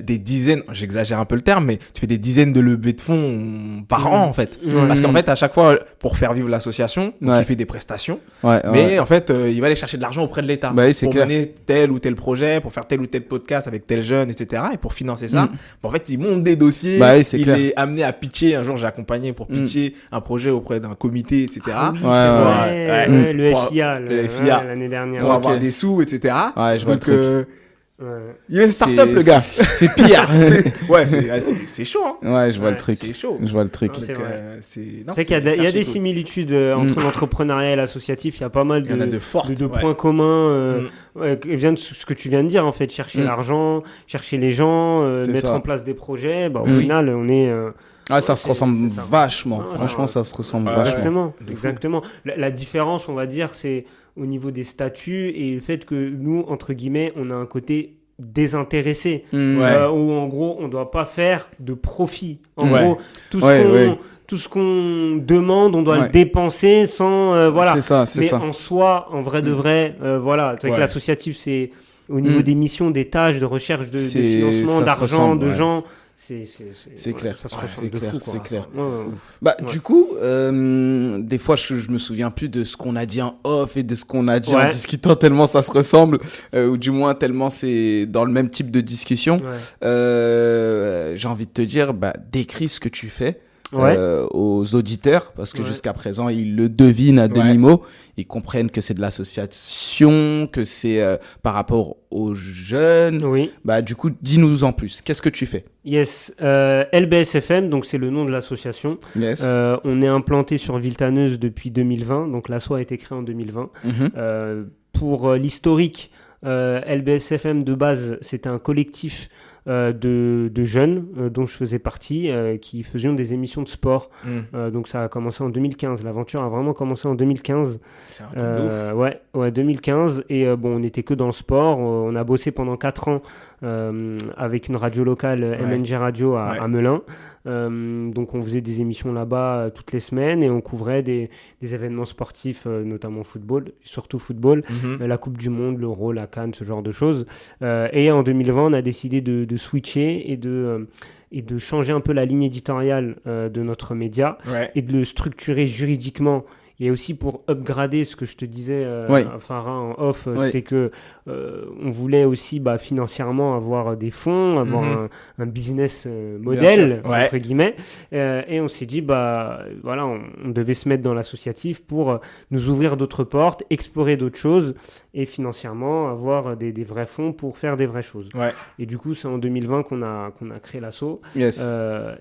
des dizaines, j'exagère un peu le terme, mais tu fais des dizaines de levées de fonds par an, en fait. Ouais. Parce qu'en fait, à chaque fois, pour faire vivre l'association, donc Ouais. il fait des prestations, Ouais, mais en fait, il va aller chercher de l'argent auprès de l'État Bah oui, c'est pour clair. mener tel ou tel projet, pour faire tel ou tel podcast avec tel jeune, etc. Et pour financer ça, en fait, il monte des dossiers, Bah oui, c'est il clair. est amené à pitcher. Un jour, j'ai accompagné pour pitcher un projet auprès d'un comité, etc. Ah oui, Ouais, c'est vrai, ouais. le Pour- FIA, le FIA. l'année dernière. Pour Ouais. avoir Ok. des sous, etc. Ouais, je vois Donc, le truc. Ouais. Il a une start-up, le gars. C'est pire. Ouais, c'est chaud, hein. Ouais, je vois le Ouais, truc. C'est chaud. Je vois le truc. Non, c'est vrai. Non, C'est qu'il y a, il y a archi des cool. similitudes entre l'entrepreneuriat et l'associatif. Il y a pas mal Il y en a de fortes. de ouais. points communs qui viennent de ce que tu viens de dire, en fait. Chercher l'argent, chercher les gens, C'est mettre ça. en place des projets. Bah, au Mm. final, on est... Ah, ça ouais, se ressemble c'est ça. vachement. Ouais, Franchement, ça- ça se ressemble Ouais, vachement. Exactement, De fou. exactement. La différence, on va dire, c'est au niveau des statuts et le fait que nous, entre guillemets, on a un côté désintéressé. Mm. Ouais. Où en gros, on ne doit pas faire de profit. En Ouais. gros, tout ce Ouais, qu'on ouais. tout ce qu'on demande, on doit Ouais. le dépenser sans... voilà. C'est ça, c'est Mais ça. en soi, en vrai de vrai, voilà. C'est vrai Ouais. que l'associatif, c'est au niveau Mm. des missions, des tâches, de recherche, de C'est- financement, ça se d'argent, ressemble, de ouais. gens. C'est C'est clair. Ça se Ouais, ressemble c'est de clair, fou, quoi. c'est clair. Ouais, ouais. Bah, Ouais. du coup, des fois, je me souviens plus de ce qu'on a dit en off et de ce qu'on a dit en Ouais. discutant, tellement ça se ressemble, ou du moins tellement c'est dans le même type de discussion. Ouais. J'ai envie de te dire, bah, décris ce que tu fais. Ouais. Aux auditeurs, parce que Ouais. jusqu'à présent, ils le devinent à Ouais. demi-mot. Ils comprennent que c'est de l'association, que c'est par rapport aux jeunes. Oui. Bah, du coup, dis-nous en plus. Qu'est-ce que tu fais? Yes. LBSFM, donc c'est le nom de l'association. Yes. On est implanté sur Villetaneuse depuis 2020. Donc l'asso a été créé en 2020. Mhm. Pour l'historique, LBSFM de base, c'était un collectif de jeunes dont je faisais partie, qui faisions des émissions de sport. Donc ça a commencé en 2015. L'aventure a vraiment commencé en 2015. C'est un truc de ouf. Ouais, 2015. Et bon, on n'était que dans le sport. On a bossé pendant 4 ans avec une radio locale, MNG Radio à Ouais. Melun. Donc on faisait des émissions là-bas toutes les semaines et on couvrait des événements sportifs, notamment football, surtout football, la Coupe du Monde, l'Euro, la CAN, ce genre de choses. Et en 2020, on a décidé de switcher et de changer un peu la ligne éditoriale de notre média Ouais. et de le structurer juridiquement. Et aussi pour upgrader ce que je te disais, Ouais. Farah, en off, Ouais. c'était que on voulait aussi financièrement avoir des fonds, avoir un business modèle, sûr. Ouais. entre guillemets. Et on s'est dit, voilà, on devait se mettre dans l'associatif pour nous ouvrir d'autres portes, explorer d'autres choses et financièrement avoir des vrais fonds pour faire des vraies choses. Ouais. Et du coup, c'est en 2020 qu'on a créé l'asso. Yes.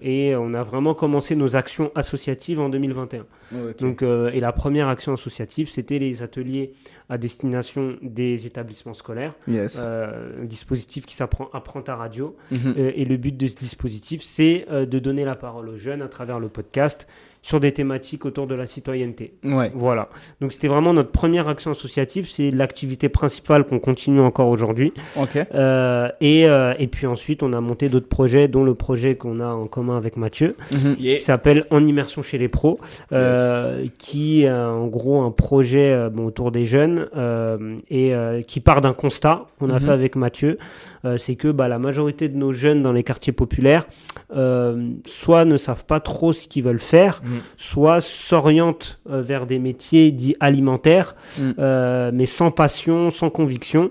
Et on a vraiment commencé nos actions associatives en 2021. Ok. Donc, et la première action associative, c'était les ateliers à destination des établissements scolaires. Yes. Un dispositif qui s'apprend Apprends ta radio. Mhm. Et le but de ce dispositif, c'est de donner la parole aux jeunes à travers le podcast sur des thématiques autour de la citoyenneté. Ouais. Voilà. Donc, c'était vraiment notre première action associative. C'est l'activité principale qu'on continue encore aujourd'hui. Ok. Et puis ensuite, on a monté d'autres projets, dont le projet qu'on a en commun avec Mathieu, Mhm. Yeah. qui s'appelle En immersion chez les pros, qui est en gros un projet autour des jeunes et qui part d'un constat qu'on a fait avec Mathieu. C'est que la majorité de nos jeunes dans les quartiers populaires soit ne savent pas trop ce qu'ils veulent faire, soit s'orientent vers des métiers dits alimentaires, mais sans passion, sans conviction.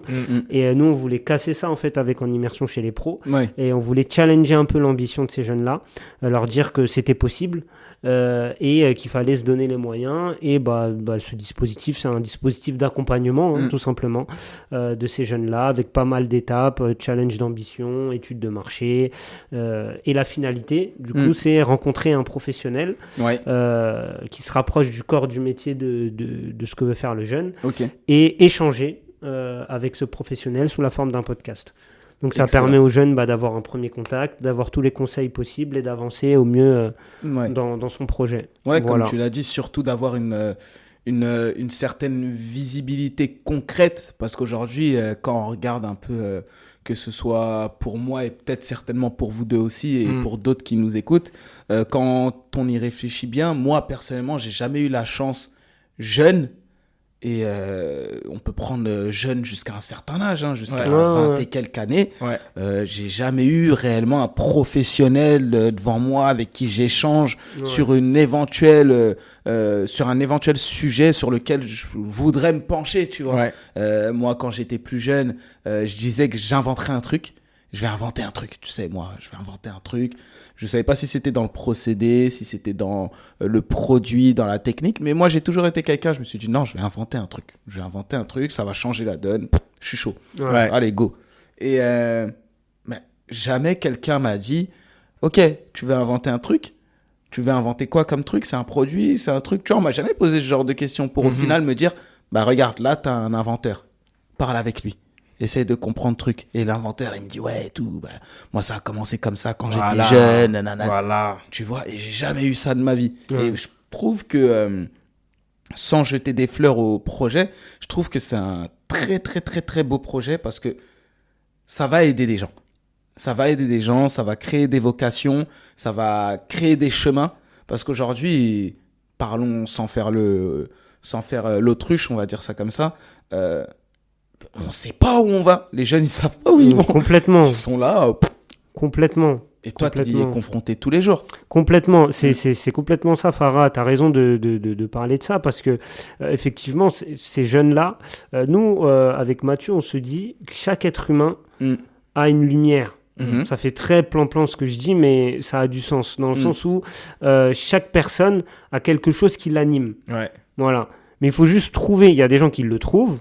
Et nous, on voulait casser ça en fait avec En immersion chez les pros. Ouais. Et on voulait challenger un peu l'ambition de ces jeunes-là, leur dire que c'était possible et qu'il fallait se donner les moyens. Et ce dispositif, c'est un dispositif d'accompagnement, tout simplement, de ces jeunes-là, avec pas mal d'étapes, challenge d'ambition, études de marché. Et la finalité, du coup, c'est rencontrer un professionnel Ouais. qui se rapproche du corps du métier de ce que veut faire le jeune Ok. et échanger avec ce professionnel sous la forme d'un podcast. Donc ça Excellent. permet aux jeunes d'avoir un premier contact, d'avoir tous les conseils possibles et d'avancer au mieux Ouais. dans son projet. Ouais, Voilà. comme tu l'as dit, surtout d'avoir une certaine visibilité concrète, parce qu'aujourd'hui, quand on regarde un peu, que ce soit pour moi et peut-être certainement pour vous deux aussi et pour d'autres qui nous écoutent, quand on y réfléchit bien, moi personnellement, j'ai jamais eu la chance jeune. Et on peut prendre jeune jusqu'à un certain âge, jusqu'à 20 et quelques années. Ouais. J'ai jamais eu réellement un professionnel devant moi avec qui j'échange sur un éventuel sujet sur lequel je voudrais me pencher, tu vois. Ouais. Moi, quand j'étais plus jeune, je disais que j'inventerais un truc. Je vais inventer un truc, tu sais, moi, je vais inventer un truc. Je savais pas si c'était dans le procédé, si c'était dans le produit, dans la technique, mais moi, j'ai toujours été quelqu'un, je me suis dit, non, je vais inventer un truc. Je vais inventer un truc, ça va changer la donne. Je suis chaud. Ouais. Ouais. Allez, go. Et jamais quelqu'un m'a dit, ok, tu veux inventer un truc? Tu veux inventer quoi comme truc? C'est un produit? C'est un truc? Tu vois, on m'a jamais posé ce genre de questions pour au final me dire, bah regarde, là, t'as un inventeur. Parle avec lui. Essaye de comprendre le truc. Et l'inventeur, il me dit, ouais, et tout. Bah, moi, ça a commencé comme ça quand j'étais jeune. Nanana. Voilà. Tu vois, et j'ai jamais eu ça de ma vie. Et je trouve que, sans jeter des fleurs au projet, je trouve que c'est un très, très, très, très beau projet parce que ça va aider des gens. Ça va aider des gens, ça va créer des vocations, ça va créer des chemins. Parce qu'aujourd'hui, parlons sans faire l'autruche, on va dire ça comme ça, on ne sait pas où on va. Les jeunes, ils ne savent pas où ils vont. Complètement. Ils sont là. Complètement. Et toi, tu y es confronté tous les jours. Complètement. C'est complètement ça, Farah. Tu as raison de parler de ça parce que, effectivement, ces jeunes-là, nous, avec Mathieu, on se dit que chaque être humain a une lumière. Ça fait très plan-plan ce que je dis, mais ça a du sens. Dans le sens où chaque personne a quelque chose qui l'anime. Ouais. Voilà. Mais il faut juste trouver. Il y a des gens qui le trouvent.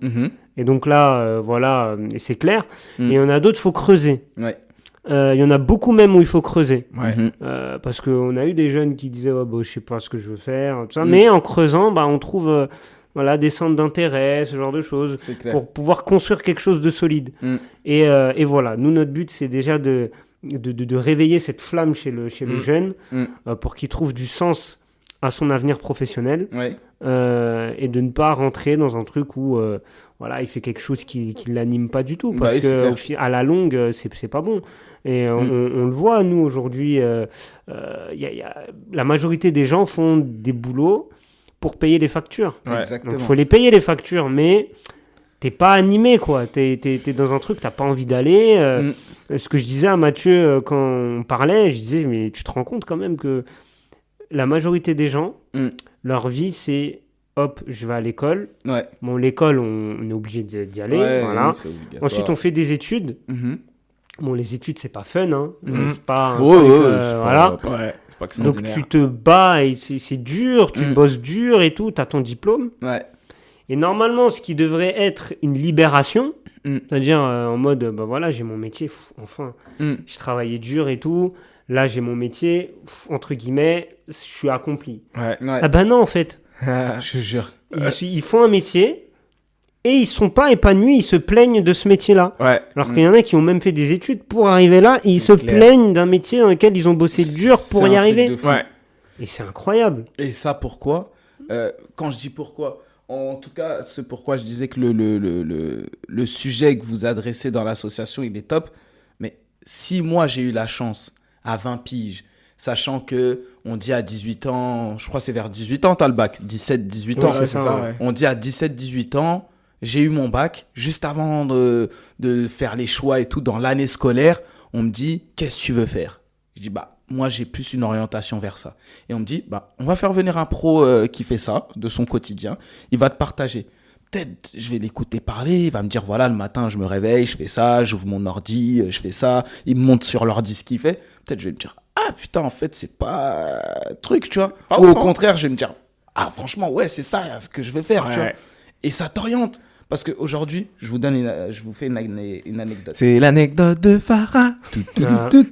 Et donc là, voilà, et c'est clair. Et il y en a d'autres, il faut creuser. Ouais. Il y en a beaucoup même où il faut creuser. Ouais. Parce qu'on a eu des jeunes qui disaient oh, bah, je sais pas ce que je veux faire. Tout ça. Mais en creusant, bah, on trouve voilà, des centres d'intérêt, ce genre de choses, pour pouvoir construire quelque chose de solide. Et voilà, nous, notre but, c'est déjà de réveiller cette flamme chez le jeune pour qu'il trouve du sens à son avenir professionnel et de ne pas rentrer dans un truc où voilà, il fait quelque chose qui l'anime pas du tout parce qu'à la longue, c'est pas bon. Et on le voit, nous, aujourd'hui, la majorité des gens font des boulots pour payer les factures. Exactement. Donc, il faut les payer, les factures, mais t'es pas animé, quoi. T'es dans un truc, t'as pas envie d'aller. Ce que je disais à Mathieu quand on parlait, je disais, mais tu te rends compte quand même que la majorité des gens, leur vie, c'est hop, je vais à l'école. Ouais. Bon, l'école, on est obligé d'y aller. Ouais, voilà. oui, c'est obligatoire. Ensuite, on fait des études. Bon, les études, c'est pas fun. Hein. C'est pas un c'est voilà. Ouais. C'est pas que c'est Donc, ordinaire. tu te bats et c'est dur, tu bosses dur et tout, tu as ton diplôme. Ouais. Et normalement, ce qui devrait être une libération, c'est-à-dire en mode, bah voilà, j'ai mon métier, enfin, je travaillais dur et tout. Là, j'ai mon métier, entre guillemets, je suis accompli. Ouais. Ah ben non, en fait. Je te jure. Ils font un métier et ils sont pas épanouis, ils se plaignent de ce métier-là. Ouais. Alors qu'il y en a qui ont même fait des études pour arriver là et ils se plaignent d'un métier dans lequel ils ont bossé dur pour y arriver. Ouais. Et c'est incroyable. Et ça, pourquoi quand je dis pourquoi, en tout cas, ce pourquoi je disais que le sujet que vous adressez dans l'association, il est top. Mais si moi, j'ai eu la chance à 20 piges, sachant que on dit à 18 ans, je crois que c'est vers 18 ans, t'as le bac, 17, 18 ans. Ouais, c'est ça, ouais. On dit à 17, 18 ans, j'ai eu mon bac, juste avant de faire les choix et tout, dans l'année scolaire, on me dit, qu'est-ce que tu veux faire? Je dis, bah, moi, j'ai plus une orientation vers ça. Et on me dit, bah, on va faire venir un pro qui fait ça, de son quotidien, il va te partager. Peut-être, je vais l'écouter parler, il va me dire, voilà, le matin, je me réveille, je fais ça, j'ouvre mon ordi, je fais ça, il me montre sur l'ordi ce qu'il fait. Peut-être, je vais me dire, ah, putain, en fait, c'est pas truc, tu vois. Ou au contraire, je vais me dire, ah, franchement, ouais, c'est ça ce que je vais faire, tu vois. Et ça t'oriente. Parce qu'aujourd'hui, je vous fais une anecdote. C'est l'anecdote de Farah.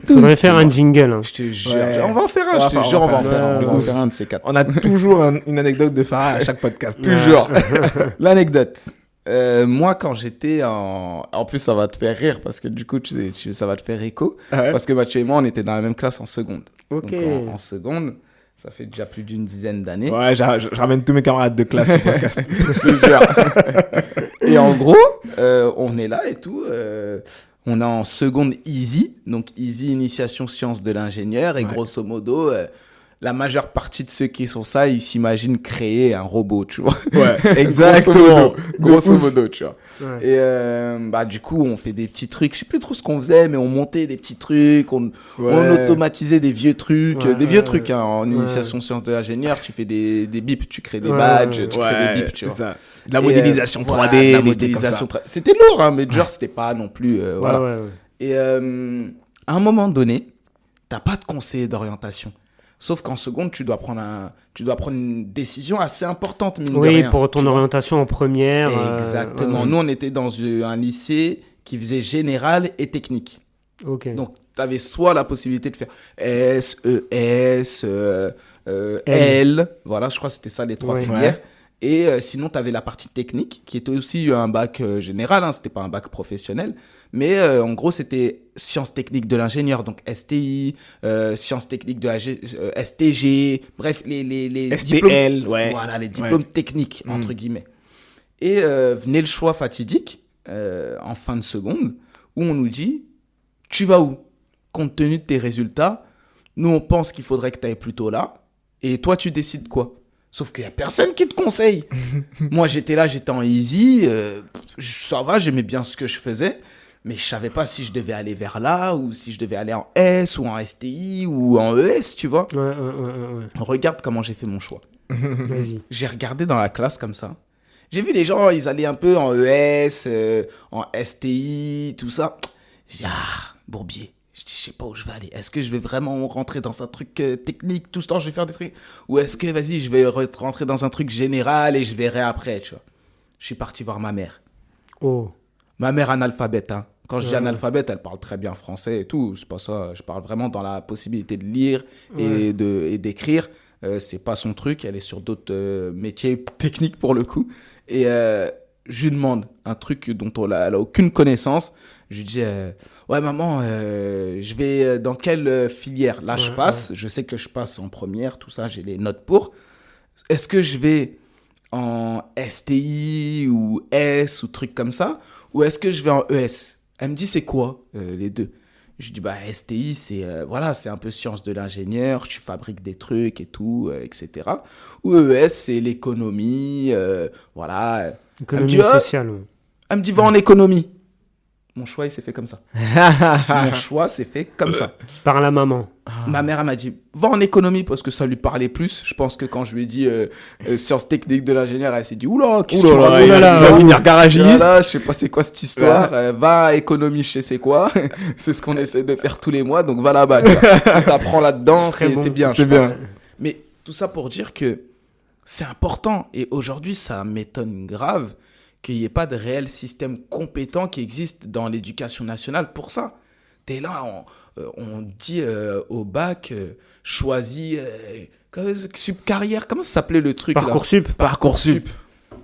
Faudrait faire un jingle. Hein. Je te jure. Ouais. On va en faire un, je te jure, on va en faire un de ces quatre. On a toujours une anecdote de Farah à chaque podcast. Toujours. L'anecdote. Moi, quand j'étais en plus, ça va te faire rire parce que du coup, ça va te faire écho. Parce que Mathieu et moi, on était dans la même classe en seconde. Ok. Donc, en seconde, ça fait déjà plus d'une dizaine d'années. Ouais, je ramène tous mes camarades de classe au podcast. Je te jure. Et en gros, on est là et tout. On est en seconde easy. Donc, easy, initiation sciences de l'ingénieur. Et grosso modo, la majeure partie de ceux qui sont ça, ils s'imaginent créer un robot, tu vois. Ouais, exactement. Grosso modo, tu vois. Ouais. Et bah, du coup, on fait des petits trucs. Je sais plus trop ce qu'on faisait, mais on montait des petits trucs. On automatisait des vieux trucs. Trucs, hein. En initiation sciences de l'ingénieur, tu fais des bips, tu crées des badges, tu crées des bips, tu vois. C'est ça. De la modélisation 3D. Voilà, la modélisation C'était lourd, hein, mais genre, c'était pas non plus... voilà. Ouais. Et à un moment donné, t'as pas de conseiller d'orientation. Sauf qu'en seconde, tu dois prendre une décision assez importante, mine de rien. Oui, pour ton orientation en première. Exactement. Nous, on était dans un lycée qui faisait général et technique. Ok. Donc, tu avais soit la possibilité de faire S, ES, L. Voilà, je crois que c'était ça les 3 Ouais. filières. Et sinon, tu avais la partie technique, qui était aussi un bac général, hein, c'était pas un bac professionnel. Mais en gros, c'était sciences techniques de l'ingénieur, donc STI, sciences techniques de la STG, bref, les STL, diplômes, ouais. voilà, les diplômes techniques, entre guillemets. Et venait le choix fatidique, en fin de seconde, où on nous dit, tu vas où? Compte tenu de tes résultats, nous, on pense qu'il faudrait que tu ailles plutôt là, et toi, tu décides quoi? Sauf qu'il n'y a personne qui te conseille. Moi, j'étais là, j'étais en easy. Ça va, j'aimais bien ce que je faisais. Mais je ne savais pas si je devais aller vers là, ou si je devais aller en S, ou en STI, ou en ES, tu vois. Ouais. Regarde comment j'ai fait mon choix. Vas-y. J'ai regardé dans la classe comme ça. J'ai vu les gens, ils allaient un peu en ES, en STI, tout ça. J'ai dit, Bourbier. Je sais pas où je vais aller. Est-ce que je vais vraiment rentrer dans un truc technique tout ce temps, je vais faire des trucs? Ou est-ce que, vas-y, je vais rentrer dans un truc général et je verrai après, tu vois? Je suis parti voir ma mère. Oh. Ma mère analphabète, hein. Quand je dis analphabète, elle parle très bien français et tout. C'est pas ça. Je parle vraiment dans la possibilité de lire et d'écrire. C'est pas son truc. Elle est sur d'autres métiers techniques pour le coup. Et je lui demande un truc dont elle a aucune connaissance. Je lui dis, ouais maman, je vais dans quelle filière? Là, je passe. Je sais que je passe en première, tout ça, j'ai les notes pour. Est-ce que je vais en STI ou S ou truc comme ça? Ou est-ce que je vais en ES? Elle me dit, c'est quoi les deux? Je lui dis, STI, c'est un peu science de l'ingénieur, tu fabriques des trucs et tout, etc. Ou ES, c'est l'économie, voilà. Économie sociale. Ouais. Elle me dit, va en économie. Mon choix, il s'est fait comme ça. Mon choix s'est fait comme ça. Par la maman. Ma mère, elle m'a dit, va en économie parce que ça lui parlait plus. Je pense que quand je lui ai dit sciences techniques de l'ingénieur, elle s'est dit, oula, qu'est-ce que tu racontes? Il va finir garagiste. Voilà, je sais pas c'est quoi cette histoire. Va à économie, je sais c'est quoi. C'est ce qu'on essaie de faire tous les mois. Donc va là-bas. Si t'apprends là-dedans, c'est bien. C'est bien. Mais tout ça pour dire que c'est important. Et aujourd'hui, ça m'étonne grave qu'il n'y ait pas de réel système compétent qui existe dans l'éducation nationale pour ça. T'es là, on dit au bac, choisis sub-carrière, comment ça s'appelait le truc Parcoursup. là? Parcoursup.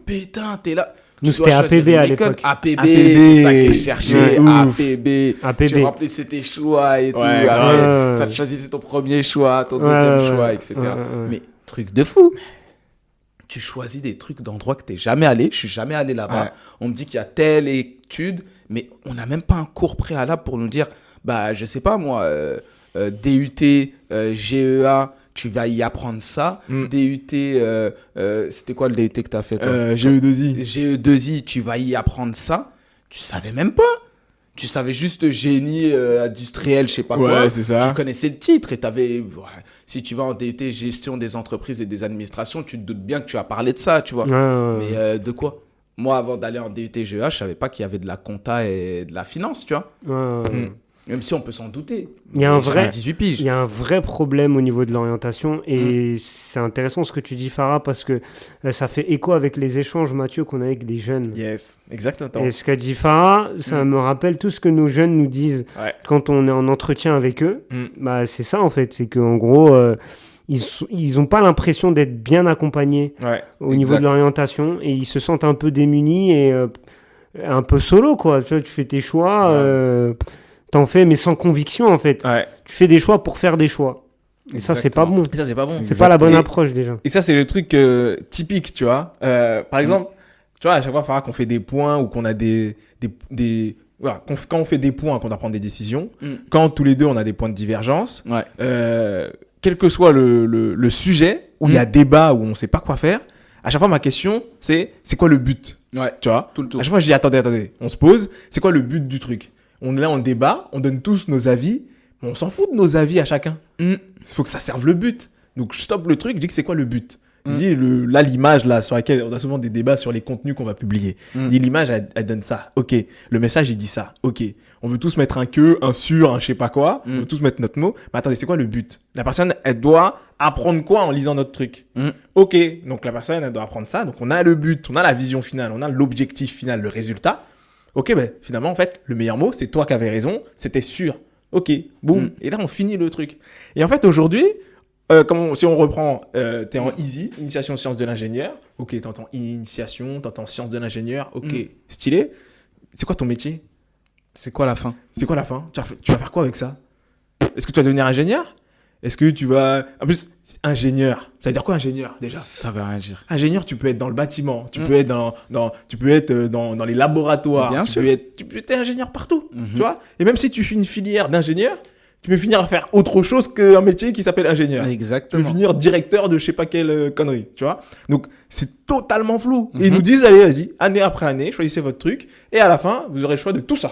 Putain, t'es là. Nous, c'était APB à l'époque. APB, c'est ça que je cherchais. APB. Tu remplissais tes choix et tout. Après, ça te choisissait ton premier choix, ton deuxième choix, etc. Mais truc de fou. Tu choisis des trucs d'endroits que tu n'es jamais allé. Je suis jamais allé là-bas. Ouais. On me dit qu'il y a telle étude, mais on n'a même pas un cours préalable pour nous dire, je sais pas moi, DUT, GEA, tu vas y apprendre ça. DUT, c'était quoi le DUT que tu as fait toi? GE2I. GE2I, tu vas y apprendre ça. Tu savais même pas. Tu savais juste génie industriel, je sais pas quoi. C'est ça. Tu connaissais le titre et t'avais, si tu vas en DUT gestion des entreprises et des administrations, tu te doutes bien que tu as parlé de ça, tu vois. Mais de quoi? Moi, avant d'aller en DUT GEA, je savais pas qu'il y avait de la compta et de la finance, tu vois. Même si on peut s'en douter. Il y a un vrai problème au niveau de l'orientation et c'est intéressant ce que tu dis, Farah, parce que ça fait écho avec les échanges, Mathieu, qu'on a avec des jeunes. Yes, exactement. Et ce qu'a dit Farah, ça me rappelle tout ce que nos jeunes nous disent quand on est en entretien avec eux. C'est ça en fait, c'est qu'en gros, ils n'ont pas l'impression d'être bien accompagnés au niveau de l'orientation et ils se sentent un peu démunis et un peu solo, quoi. Tu vois, tu fais tes choix... T'en fais, mais sans conviction, en fait. Tu fais des choix pour faire des choix. Et ça, c'est pas bon. C'est pas la bonne approche, déjà. Et ça, c'est le truc typique, tu vois. Par exemple, tu vois, à chaque fois, il faudra qu'on fait des points ou qu'on a voilà, quand on fait des points, qu'on doit prendre des décisions, quand tous les deux, on a des points de divergence, quel que soit le sujet, où il y a débat, où on sait pas quoi faire, à chaque fois, ma question, c'est quoi le but? Tu vois, tout le tour. À chaque fois, je dis, attendez, on se pose, c'est quoi le but du truc? On est là, on débat, on donne tous nos avis, mais on s'en fout de nos avis à chacun. Il faut que ça serve le but. Donc, je stoppe le truc, je dis que c'est quoi le but? Je dis, l'image là, sur laquelle on a souvent des débats sur les contenus qu'on va publier. Je dis, l'image, elle donne ça. Ok. Le message, il dit ça. Ok. On veut tous mettre un que, un sur, un je sais pas quoi. On veut tous mettre notre mot. Mais attendez, c'est quoi le but? La personne, elle doit apprendre quoi en lisant notre truc? Ok. Donc, la personne, elle doit apprendre ça. Donc, on a le but, on a la vision finale, on a l'objectif final, le résultat. Ok, ben finalement, en fait, le meilleur mot, c'est toi qui avais raison, c'était sûr. Ok, boum. Et là, on finit le truc. Et en fait, aujourd'hui, si on reprend, t'es en easy, initiation sciences de l'ingénieur. Ok, t'entends initiation, t'entends sciences de l'ingénieur. Ok, stylé. C'est quoi ton métier? C'est quoi la fin? C'est quoi la fin? Tu vas faire quoi avec ça? Est-ce que tu vas devenir ingénieur? Est-ce que tu vas... En plus, ingénieur. Ça veut dire quoi, ingénieur, déjà? Ça veut rien dire. Ingénieur, tu peux être dans le bâtiment. Tu peux être dans les laboratoires. Bien sûr. Tu peux être ingénieur partout. Tu vois? Et même si tu fais une filière d'ingénieur, tu peux finir à faire autre chose qu'un métier qui s'appelle ingénieur. Tu Exactement. peux finir directeur de je sais pas quelle connerie. Tu vois? Donc, c'est totalement flou. Et ils nous disent, allez, vas-y, année après année, choisissez votre truc. Et à la fin, vous aurez le choix de tout ça.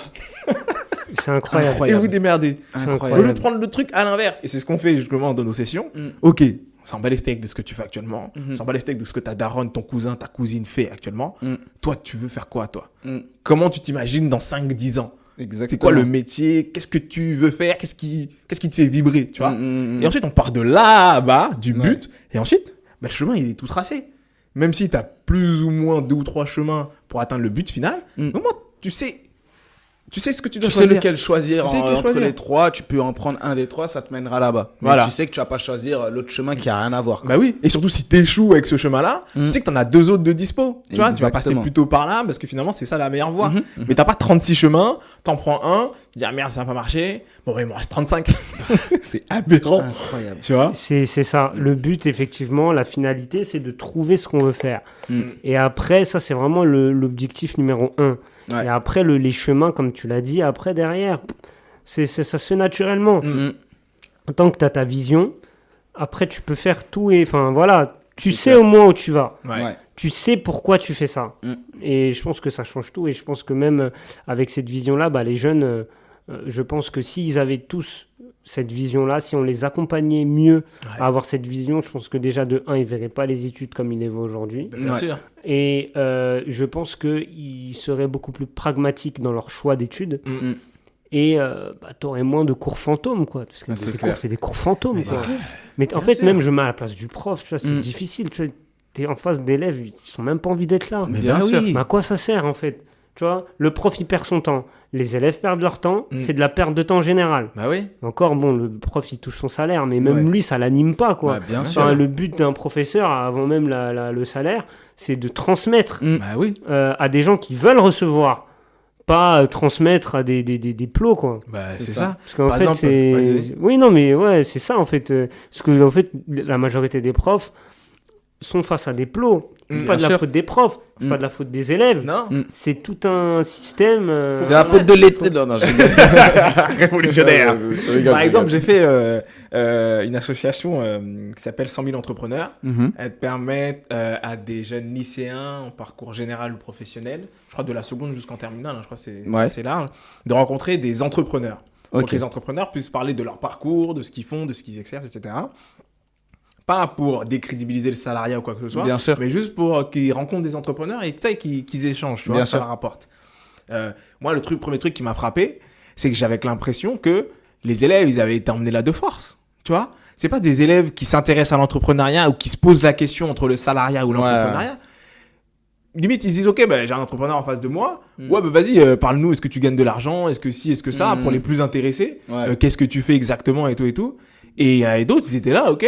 C'est incroyable. Et vous démerdez. Incroyable. Au lieu de prendre le truc à l'inverse. Et c'est ce qu'on fait justement dans nos sessions. Ok, on s'en bat les steaks de ce que tu fais actuellement. On s'en bat les steaks de ce que ta daronne, ton cousin, ta cousine fait actuellement. Toi, tu veux faire quoi, toi? Comment tu t'imagines dans 5-10 ans? Exactement. C'est quoi le métier? Qu'est-ce que tu veux faire? Qu'est-ce qui te fait vibrer, tu vois? Et ensuite, on part de là-bas, du but. Et ensuite, le chemin, il est tout tracé. Même si tu as plus ou moins 2 ou 3 chemins pour atteindre le but final, au moins, tu sais ce que tu dois Tu choisir. sais lequel choisir Tu sais lequel entre choisir. les trois, tu peux en prendre un des trois, ça te mènera là-bas. Mais Voilà. tu sais que tu vas pas choisir l'autre chemin qui a rien à voir. Bah oui, et surtout si t'échoues avec ce chemin-là, tu sais que t'en as 2 autres de dispo. Tu vois, tu vas passer Exactement. plutôt par là parce que finalement c'est ça la meilleure voie. Mais t'as pas 36 chemins, t'en prends un, tu dis ah merde ça va pas marcher, bon bah, il me reste 35. C'est aberrant. Incroyable. Tu vois? C'est ça. Le but, effectivement, la finalité, c'est de trouver ce qu'on veut faire. Et après, ça, c'est vraiment l'objectif numéro 1. Ouais. Et après, les chemins, comme tu l'as dit, après, derrière, ça se fait naturellement. Tant que tu as ta vision, après, tu peux faire tout. Enfin, voilà, tu sais au moins où tu vas. Ouais. Tu sais pourquoi tu fais ça. Et je pense que ça change tout. Et je pense que même avec cette vision-là, les jeunes, je pense que s'ils avaient tous cette vision-là, si on les accompagnait mieux à avoir cette vision, je pense que déjà de 1, ils ne verraient pas les études comme ils les voient aujourd'hui. Bien sûr. Et je pense qu'ils seraient beaucoup plus pragmatiques dans leur choix d'études. Et tu aurais moins de cours fantômes, quoi. Parce que C'est les clair. cours, c'est des cours fantômes. Mais quoi. c'est clair. Mais en Bien fait, sûr. même je mets à la place du prof, tu vois, c'est difficile. Tu es en face d'élèves, ils n'ont même pas envie d'être là. Mais Bien bah sûr. oui. Mais à quoi ça sert, en fait? Tu vois, le prof, il perd son temps. Les élèves perdent leur temps. C'est de la perte de temps générale. Bah oui. Encore, bon, le prof, il touche son salaire, mais même Ouais. lui, ça l'anime pas, quoi. Ouais, bien Enfin, sûr. le but d'un professeur, avant même le salaire, c'est de transmettre Bah oui. à des gens qui veulent recevoir, pas transmettre à des plots, quoi. Bah C'est c'est ça. ça. Parce qu'en Par fait, exemple, c'est... vas-y. Oui, non, mais ouais, c'est ça, en fait. Parce que, en fait, la majorité des profs sont face à des plots. C'est pas de bien la sûr. faute des profs, c'est pas de la faute des élèves. Non. C'est tout un système... C'est la faute de l'État. Non, j'ai Révolutionnaire. Je rigole, Par je exemple, rigole. j'ai fait une association qui s'appelle 100 000 entrepreneurs. Elle permet à des jeunes lycéens en parcours général ou professionnel, je crois de la seconde jusqu'en terminale, je crois que c'est Ouais. assez large, de rencontrer des entrepreneurs. Pour Ok. que les entrepreneurs puissent parler de leur parcours, de ce qu'ils font, de ce qu'ils exercent, etc. Pas pour décrédibiliser le salariat ou quoi que ce soit, Bien sûr. mais juste pour qu'ils rencontrent des entrepreneurs et qu'ils échangent, tu vois, Bien que ça sûr. leur rapporte. Moi, premier truc qui m'a frappé, c'est que j'avais l'impression que les élèves, ils avaient été emmenés là de force, tu vois. C'est pas des élèves qui s'intéressent à l'entrepreneuriat ou qui se posent la question entre le salariat ou l'entrepreneuriat. Limite, ils se disent, ok, j'ai un entrepreneur en face de moi. Ouais, vas-y, parle-nous. Est-ce que tu gagnes de l'argent? Est-ce que si, est-ce que ça? Pour les plus intéressés. Ouais. Qu'est-ce que tu fais exactement et tout et tout. Et d'autres, ils étaient là, ok,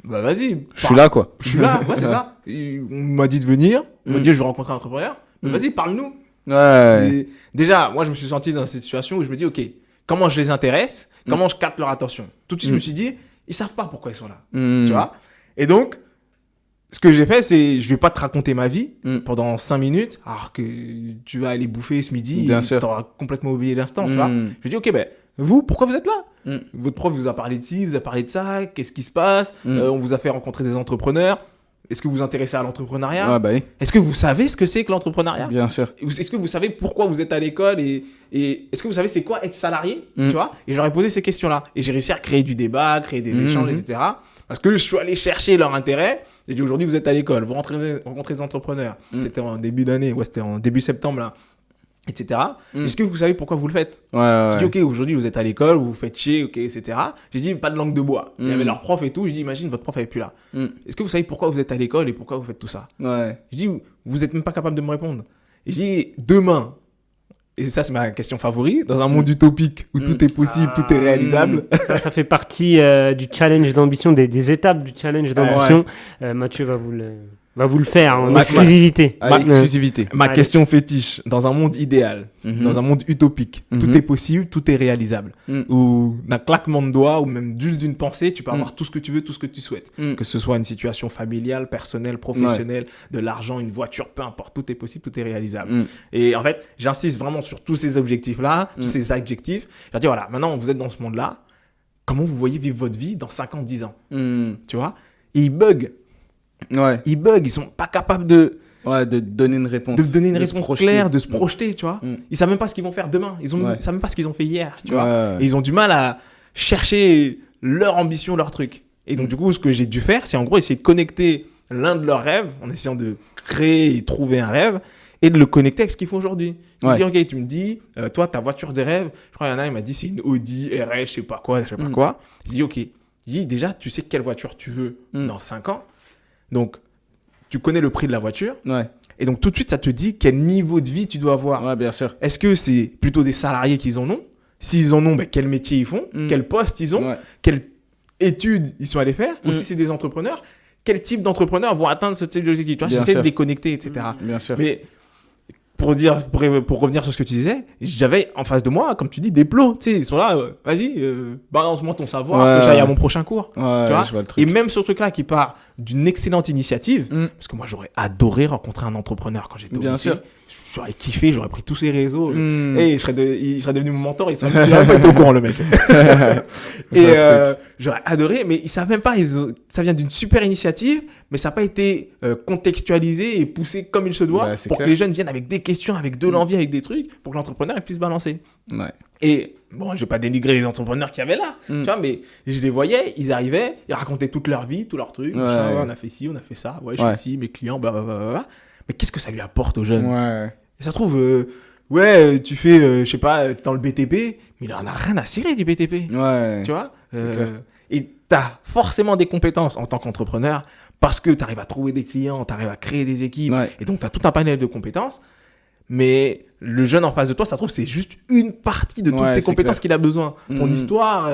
vas-y. Je suis là, quoi. Je suis là, ouais, c'est ça. Et on m'a dit de venir. On m'a dit, je veux rencontrer un entrepreneur. Mais vas-y, parle-nous. Ouais. Et déjà, moi, je me suis senti dans cette situation où je me dis, ok, comment je les intéresse? Comment je capte leur attention? Tout de suite, je me suis dit, ils savent pas pourquoi ils sont là. Tu vois? Et donc, ce que j'ai fait, c'est, je vais pas te raconter ma vie pendant 5 minutes, alors que tu vas aller bouffer ce midi, Bien et sûr. t'auras complètement oublié l'instant, tu vois. Je dis, ok, vous, pourquoi vous êtes là? Votre prof vous a parlé de ci, vous a parlé de ça, qu'est-ce qui se passe? On vous a fait rencontrer des entrepreneurs. Est-ce que vous vous intéressez à l'entrepreneuriat? Ouais, bah oui. Est-ce que vous savez ce que c'est que l'entrepreneuriat? Bien sûr. Est-ce que vous savez pourquoi vous êtes à l'école et est-ce que vous savez c'est quoi être salarié, tu vois? Et j'aurais posé ces questions-là. Et j'ai réussi à créer du débat, créer des échanges, etc. Parce que je suis allé chercher leur intérêt. J'ai dit aujourd'hui vous êtes à l'école, vous rencontrez des entrepreneurs. C'était en début d'année, c'était en début septembre là, etc. Est-ce que vous savez pourquoi vous le faites? Ouais, J'ai dit ok, aujourd'hui vous êtes à l'école, vous vous faites chier, ok, etc. J'ai dit pas de langue de bois. Il y avait leur prof et tout. J'ai dit imagine votre prof elle est plus là. Est-ce que vous savez pourquoi vous êtes à l'école et pourquoi vous faites tout ça? ouais. Je dis, vous êtes même pas capable de me répondre. Et je dis, demain, et ça c'est ma question favorite, dans un monde utopique où tout est possible, tout est réalisable. Ça fait partie du challenge d'ambition, des étapes du challenge d'ambition. Mathieu va vous le faire en exclusivité. Ma question fétiche, dans un monde idéal, dans un monde utopique, tout est possible, tout est réalisable. Où d'un claquement de doigts ou même juste d'une pensée, tu peux avoir tout ce que tu veux, tout ce que tu souhaites. Que ce soit une situation familiale, personnelle, professionnelle, de l'argent, une voiture, peu importe, tout est possible, tout est réalisable. Et en fait, j'insiste vraiment sur tous ces objectifs-là, tous ces adjectifs. Je veux dire, voilà, maintenant vous êtes dans ce monde-là, comment vous voyez vivre votre vie dans 5 ans, 10 ans tu vois? Et ils bug. Ils sont pas capables de donner une réponse. De donner une réponse claire, de se projeter, tu vois. Ils savent même pas ce qu'ils vont faire demain. Ils savent même pas ce qu'ils ont fait hier, tu vois. Et ils ont du mal à chercher leur ambition, leur truc. Et donc, du coup, ce que j'ai dû faire, c'est en gros essayer de connecter l'un de leurs rêves, en essayant de créer et trouver un rêve, et de le connecter avec ce qu'ils font aujourd'hui. Je me dis, ok, tu me dis, toi, ta voiture de rêve, je crois qu'il y en a, il m'a dit, c'est une Audi RS, je sais pas quoi. Je dis, ok. Je dis, déjà, tu sais quelle voiture tu veux dans 5 ans. Donc, tu connais le prix de la voiture. Et donc, tout de suite, ça te dit quel niveau de vie tu dois avoir. Ouais, bien sûr. Est-ce que c'est plutôt des salariés qu'ils en ont? S'ils en ont, quel métier ils font? Quel poste ils ont? Quelles études ils sont allés faire? Ou si c'est des entrepreneurs, quel type d'entrepreneurs vont atteindre ce type d'objectif? Tu vois, j'essaie de les connecter, etc. Bien sûr. Mais pour revenir sur ce que tu disais, j'avais en face de moi, comme tu dis, des plots. Tu sais, ils sont là, vas-y, balance-moi ton savoir, que j'aille à mon prochain cours. Tu vois, je vois le truc. Et même ce truc-là qui part d'une excellente initiative, parce que moi j'aurais adoré rencontrer un entrepreneur quand j'étais au lycée. Bien sûr. J'aurais kiffé, j'aurais pris tous ses réseaux. Et il serait devenu mon mentor, il serait pas été au courant, le mec. Et j'aurais adoré, mais ils savent même pas, ça vient d'une super initiative, mais ça n'a pas été contextualisé et poussé comme il se doit pour que les jeunes viennent avec des questions, avec de l'envie, avec des trucs, pour que l'entrepreneur puisse balancer. Et bon, je vais pas dénigrer les entrepreneurs qu'il y avait là, tu vois, mais je les voyais, ils arrivaient, ils racontaient toute leur vie, tous leurs trucs. On a fait ci, on a fait ça, je fais ci, mes clients, blablabla. Mais qu'est-ce que ça lui apporte aux jeunes? Et ça se trouve, tu fais, je sais pas, dans le BTP, mais il en a rien à cirer du BTP. Tu vois? Et t'as forcément des compétences en tant qu'entrepreneur parce que t'arrives à trouver des clients, t'arrives à créer des équipes, et donc t'as tout un panel de compétences. Mais le jeune en face de toi, ça se trouve, c'est juste une partie de toutes tes compétences qu'il a besoin. Ton histoire,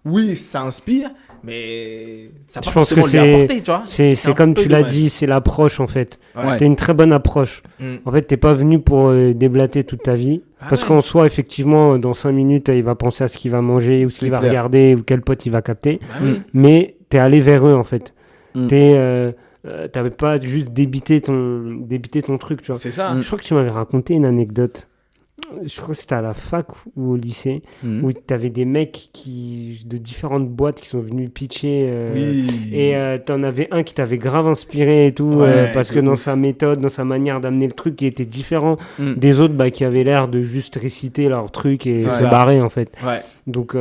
oui, ça inspire, mais ça peut forcément lui apporter, tu vois. C'est comme tu l'as dit, c'est l'approche en fait. T'as une très bonne approche. En fait, t'es pas venu pour déblater toute ta vie. Parce qu'en soi, effectivement, dans 5 minutes, il va penser à ce qu'il va manger, ou ce qu'il va regarder, ou quel pote il va capter. Mais t'es allé vers eux en fait. T'avais pas juste débité ton truc, tu vois. C'est ça. Je crois que tu m'avais raconté une anecdote. Je crois que c'était à la fac ou au lycée, où t'avais des mecs de différentes boîtes qui sont venus pitcher. Et t'en avais un qui t'avait grave inspiré et tout, parce que dans sa méthode, dans sa manière d'amener le truc, qui était différent des autres qui avaient l'air de juste réciter leur truc et se barrer en fait. Donc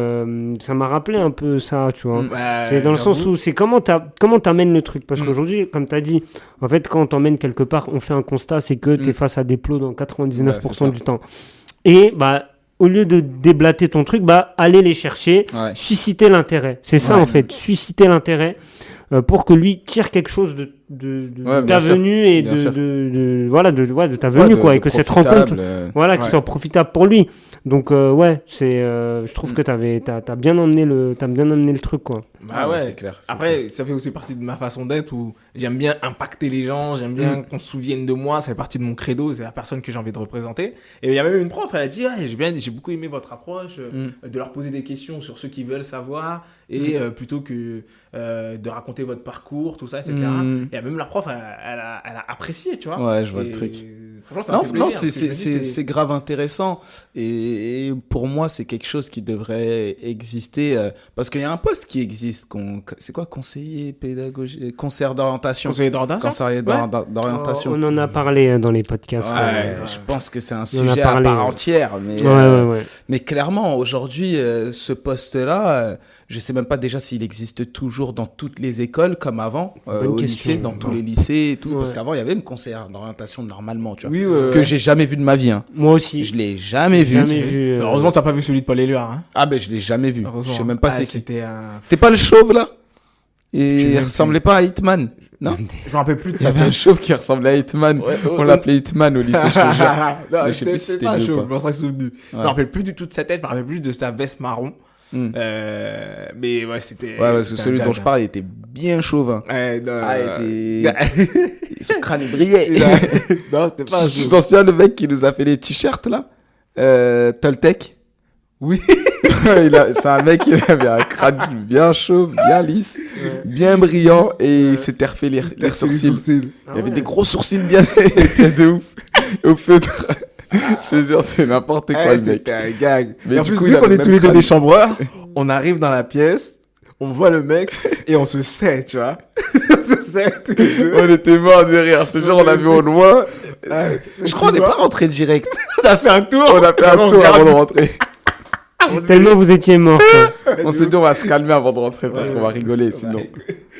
ça m'a rappelé un peu ça, tu vois. C'est dans le sens où c'est comment t'amènes le truc. Parce qu'aujourd'hui, comme t'as dit, en fait, quand on t'emmène quelque part, on fait un constat, c'est que t'es face à des plots dans 99% du temps. Et au lieu de déblater ton truc, aller les chercher, susciter l'intérêt. C'est ça en fait, susciter l'intérêt pour que lui tire quelque chose de ta venue et de ta venue quoi, et que cette rencontre qui soit profitable pour lui. Donc je trouve que t'as bien emmené le truc quoi. C'est clair. Après, ça fait aussi partie de ma façon d'être où j'aime bien impacter les gens, j'aime bien qu'on se souvienne de moi, ça fait partie de mon credo, c'est la personne que j'ai envie de représenter. Et il y a même une prof, elle a dit j'ai beaucoup aimé votre approche, de leur poser des questions sur ce qu'ils veulent savoir et plutôt que de raconter votre parcours, tout ça, etc. Et même la prof, elle a apprécié, tu vois. Ouais, je vois le truc. Franchement, ça me fait plaisir. C'est grave intéressant. Et pour moi, c'est quelque chose qui devrait exister. Parce qu'il y a un poste qui existe. C'est quoi? Conseiller pédagogique? Conseiller d'orientation. Conseiller d'orientation. Conseiller d'orientation. On en a parlé dans les podcasts. Je pense que c'est un sujet à part entière. Mais clairement, aujourd'hui, ce poste-là, je sais même pas déjà s'il existe toujours dans toutes les écoles comme avant, au lycée, dans tous les lycées et tout. Parce qu'avant, il y avait une conseillère d'orientation normalement, tu vois, que j'ai jamais vu de ma vie. Moi aussi. Je l'ai jamais vu. Heureusement, t'as pas vu celui de Paul Éluard. Ah ben, je l'ai jamais vu. Je sais même pas c'était C'était pas le chauve là? Et il ressemblait pas à Hitman, non? Je me rappelle plus de Il y avait un chauve qui ressemblait à Hitman. On l'appelait Hitman au lycée, je te jure. Non, Mais je sais plus si c'était pas lui ou chaud, pas. je m'en serais souvenu. Je me rappelle plus du tout de sa tête, je me rappelle plus de sa veste marron. Mais ouais, c'était. Ouais, parce que c'était celui un dont gag, je parle, il était bien chauve. Hein. Ouais, non, Son crâne il brillait. non, c'était pas un Tu chauve. t'en souviens le mec qui nous a fait les t-shirts là Toltec. Oui. C'est un mec qui avait un crâne bien chauve, bien lisse, bien brillant et il s'était refait les sourcils. Il avait des gros sourcils bien de ouf. Au feutre. Je te jure, c'est n'importe quoi le mec. C'était un gag. Mais Et en du plus, coup, vu il avait qu'on est le tous même les deux crâne. des chambreurs, on arrive dans la pièce, on voit le mec et on se sait, tu vois. On se sait tous les deux. On était morts de rire. Je te jure, on a vu au loin. Je crois qu'on n'est pas rentré direct. On a fait un tour. On a fait un tour avant de rentrer. Tellement vous étiez mort. On s'est dit, on va se calmer avant de rentrer parce qu'on va rigoler sinon.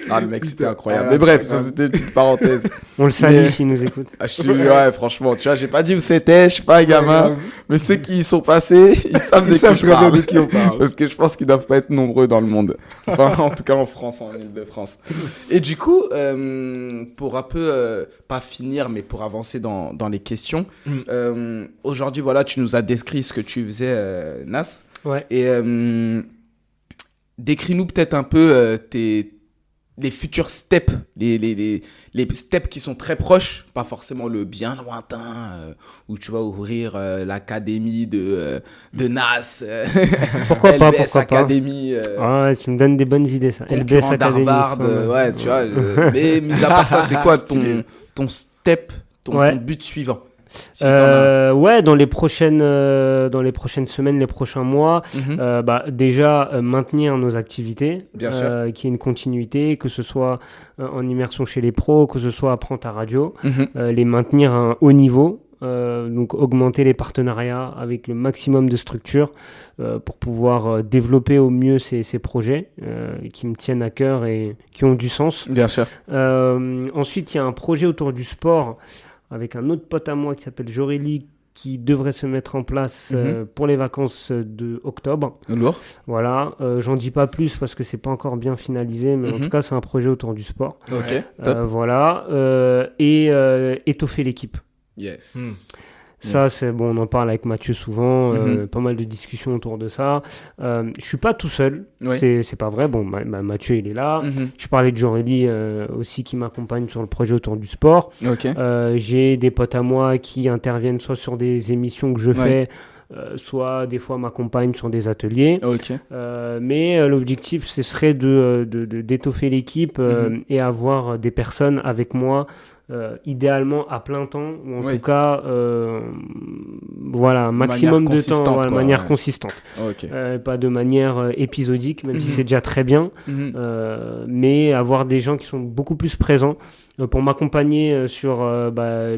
Ah, le mec, c'était incroyable. Mais bref, ça c'était une petite parenthèse. On le salue Mais- s'il nous écoute. Ah, je te dis, ouais, franchement, tu vois, j'ai pas dit où c'était, je suis pas un gamin. Mais ceux qui y sont passés, ils savent de qui je parle. de qui on parle. Parce que je pense qu'ils doivent pas être nombreux dans le monde. Enfin, en tout cas en France, en Ile-de-France. Et du coup, pour un peu, pas finir, mais pour avancer dans les questions, aujourd'hui, voilà, tu nous as décrit ce que tu faisais, Nas. Ouais. Et décris-nous peut-être un peu les futurs steps, les steps qui sont très proches, pas forcément le bien lointain, où tu vas ouvrir l'académie de Nas, Pourquoi pas, LBS pourquoi pas. Academy, Ah ouais, tu me donnes des bonnes idées, ça. LBS concurrent Academy. d'Harvard, c'est pas mal. ouais, tu vois. Mais mis à part ça, c'est quoi ton step, Ouais. ton but suivant si t'en as un. Ouais, dans les prochaines semaines, les prochains mois, Mhm. déjà maintenir nos activités, Bien sûr. qu'il y ait une continuité, que ce soit en immersion chez les pros, que ce soit apprendre ta radio, Mhm. les maintenir à un haut niveau. Donc augmenter les partenariats avec le maximum de structures pour pouvoir développer au mieux ces projets qui me tiennent à cœur et qui ont du sens. Bien sûr. Ensuite, il y a un projet autour du sport avec un autre pote à moi qui s'appelle Jorélie qui devrait se mettre en place pour les vacances de octobre. Lourd. Voilà, j'en dis pas plus parce que c'est pas encore bien finalisé, mais en tout cas c'est un projet autour du sport. Ok. Top. Voilà, et étoffer l'équipe. Yes. Ça, Yes. c'est bon, on en parle avec Mathieu souvent, pas mal de discussions autour de ça. Je suis pas tout seul, Oui. c'est pas vrai. Bon, Mathieu, il est là. Mhm. Je parlais de Jean-Rély aussi qui m'accompagne sur le projet autour du sport. Ok. J'ai des potes à moi qui interviennent soit sur des émissions que je Ouais. fais, soit des fois m'accompagnent sur des ateliers. Ok. Mais l'objectif, ce serait d'étoffer l'équipe et avoir des personnes avec moi. Idéalement à plein temps ou en Oui. tout cas voilà un maximum de temps consistante, voilà, de quoi, manière ouais. consistante, Ok. pas de manière épisodique même si c'est déjà très bien, Mhm. mais avoir des gens qui sont beaucoup plus présents pour m'accompagner sur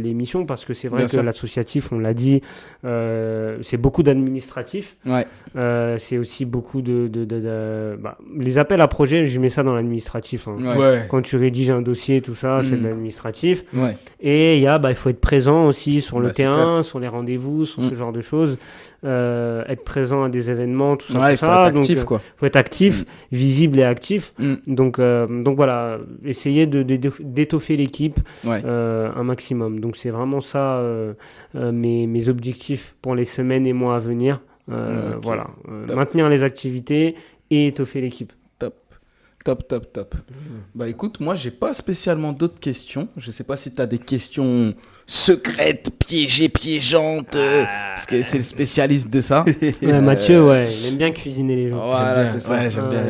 l'émission parce que c'est vrai Bien que sûr. l'associatif on l'a dit c'est beaucoup d'administratif. Ouais. C'est aussi beaucoup les appels à projets, je mets ça dans l'administratif, hein. Ouais. Quand tu rédiges un dossier, tout ça, c'est de l'administratif. Ouais. Et il faut être présent aussi sur le Bah, c'est terrain, sur les rendez-vous, sur ce genre de choses. Être présent à des événements, tout ça. Ouais, il tout faut ça. être actif, Donc, quoi. faut être actif, visible et actif. Mm. Donc voilà, essayer d'étoffer l'équipe Ouais. un maximum. Donc c'est vraiment ça mes objectifs pour les semaines et mois à venir. Ok. Voilà, Top. maintenir les activités et étoffer l'équipe. Top. Bah écoute, moi j'ai pas spécialement d'autres questions. Je sais pas si t'as des questions secrètes, piégeantes, parce que c'est le spécialiste de ça. Mathieu, il aime bien cuisiner les gens. Voilà, c'est ça. Ouais, j'aime bien.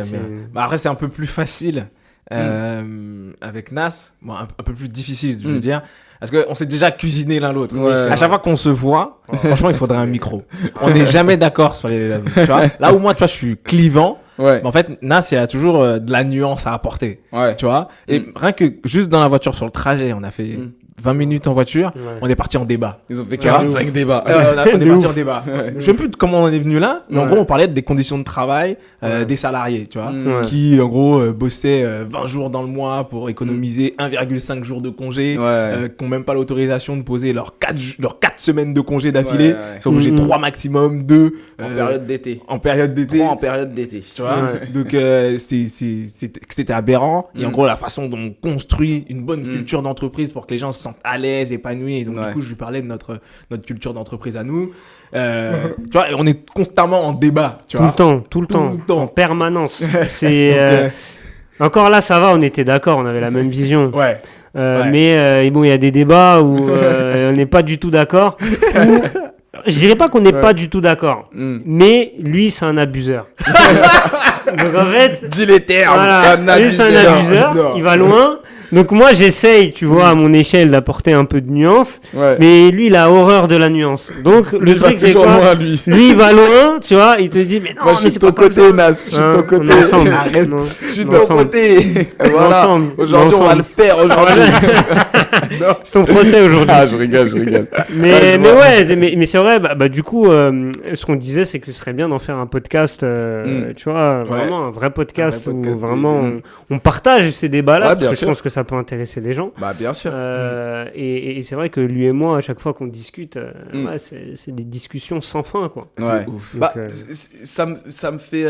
Bah, après, c'est un peu plus facile avec Nas. Bon, un peu plus difficile, je veux dire. Parce qu'on s'est déjà cuisiné l'un l'autre. Ouais. À chaque fois qu'on se voit, franchement, il faudrait un micro. On n'est jamais d'accord sur les avis. Tu vois, là où moi, tu vois, je suis clivant. Ouais. Mais en fait, Nas, il y a toujours de la nuance à apporter. Ouais. Tu vois. Et rien que juste dans la voiture sur le trajet, on a fait 20 minutes en voiture, Ouais. on est parti en débat. Ils ont fait Ouais, 45 débats. On est De parti ouf. en débat. Je sais plus comment on est venu là, mais en Ouais. gros, on parlait des conditions de travail Ouais. des salariés, tu vois, Ouais. qui en gros bossaient 20 jours dans le mois pour économiser 1,5 jours de congé, Ouais. qui n'ont même pas l'autorisation de poser leurs 4 semaines de congé d'affilée. Ouais, ouais. Ils sont obligés de 3 maximum, 2 En période d'été. en période d'été. 3 en période d'été. Tu vois, Ouais. donc c'était aberrant. Et en gros, la façon dont on construit une bonne culture d'entreprise pour que les gens se sentent à l'aise, épanouis. Et donc, Ouais. du coup, je lui parlais de notre culture d'entreprise à nous. Tu vois, et on est constamment en débat, tu Tout vois. le temps, tout le Tout temps, le temps. en permanence. C'est Donc, encore là, ça va, on était d'accord, on avait la même vision. ouais. Ouais. Mais bon, il y a des débats où on n'est pas du tout d'accord. Ou, je dirais pas qu'on n'est pas du tout d'accord, mais lui, c'est un abuseur. Donc en fait, Dis les termes, voilà, lui, c'est un abuseur, Non. il va loin. Donc moi, j'essaye, tu vois, à mon échelle, d'apporter un peu de nuance. Ouais. Mais lui, il a horreur de la nuance. Donc le truc, c'est quoi? lui. Lui, il va loin, tu vois, il te dit, mais non, Moi, je mais suis c'est de ton pas comme ça. côté, Nas. Je suis de Hein, ton on côté. est ensemble. Arrête. Non, Je suis de on est ton ensemble. côté. Voilà. ensemble. Aujourd'hui, on va le faire. Aujourd'hui. C'est ton procès aujourd'hui. Ah, je rigole. Mais, Ouais, je mais vois. ouais, mais c'est vrai, bah, du coup, ce qu'on disait, c'est que ce serait bien d'en faire un podcast, tu vois, vraiment un vrai podcast, Un vrai podcast où vraiment de- on partage ces débats-là, Ouais, parce bien que sûr. je pense que ça peut intéresser les gens. Bah, bien sûr. Et c'est vrai que lui et moi, à chaque fois qu'on discute, Mm. ouais, c'est des discussions sans fin, quoi. Ouais. ouf. Bah, Donc, ça me fait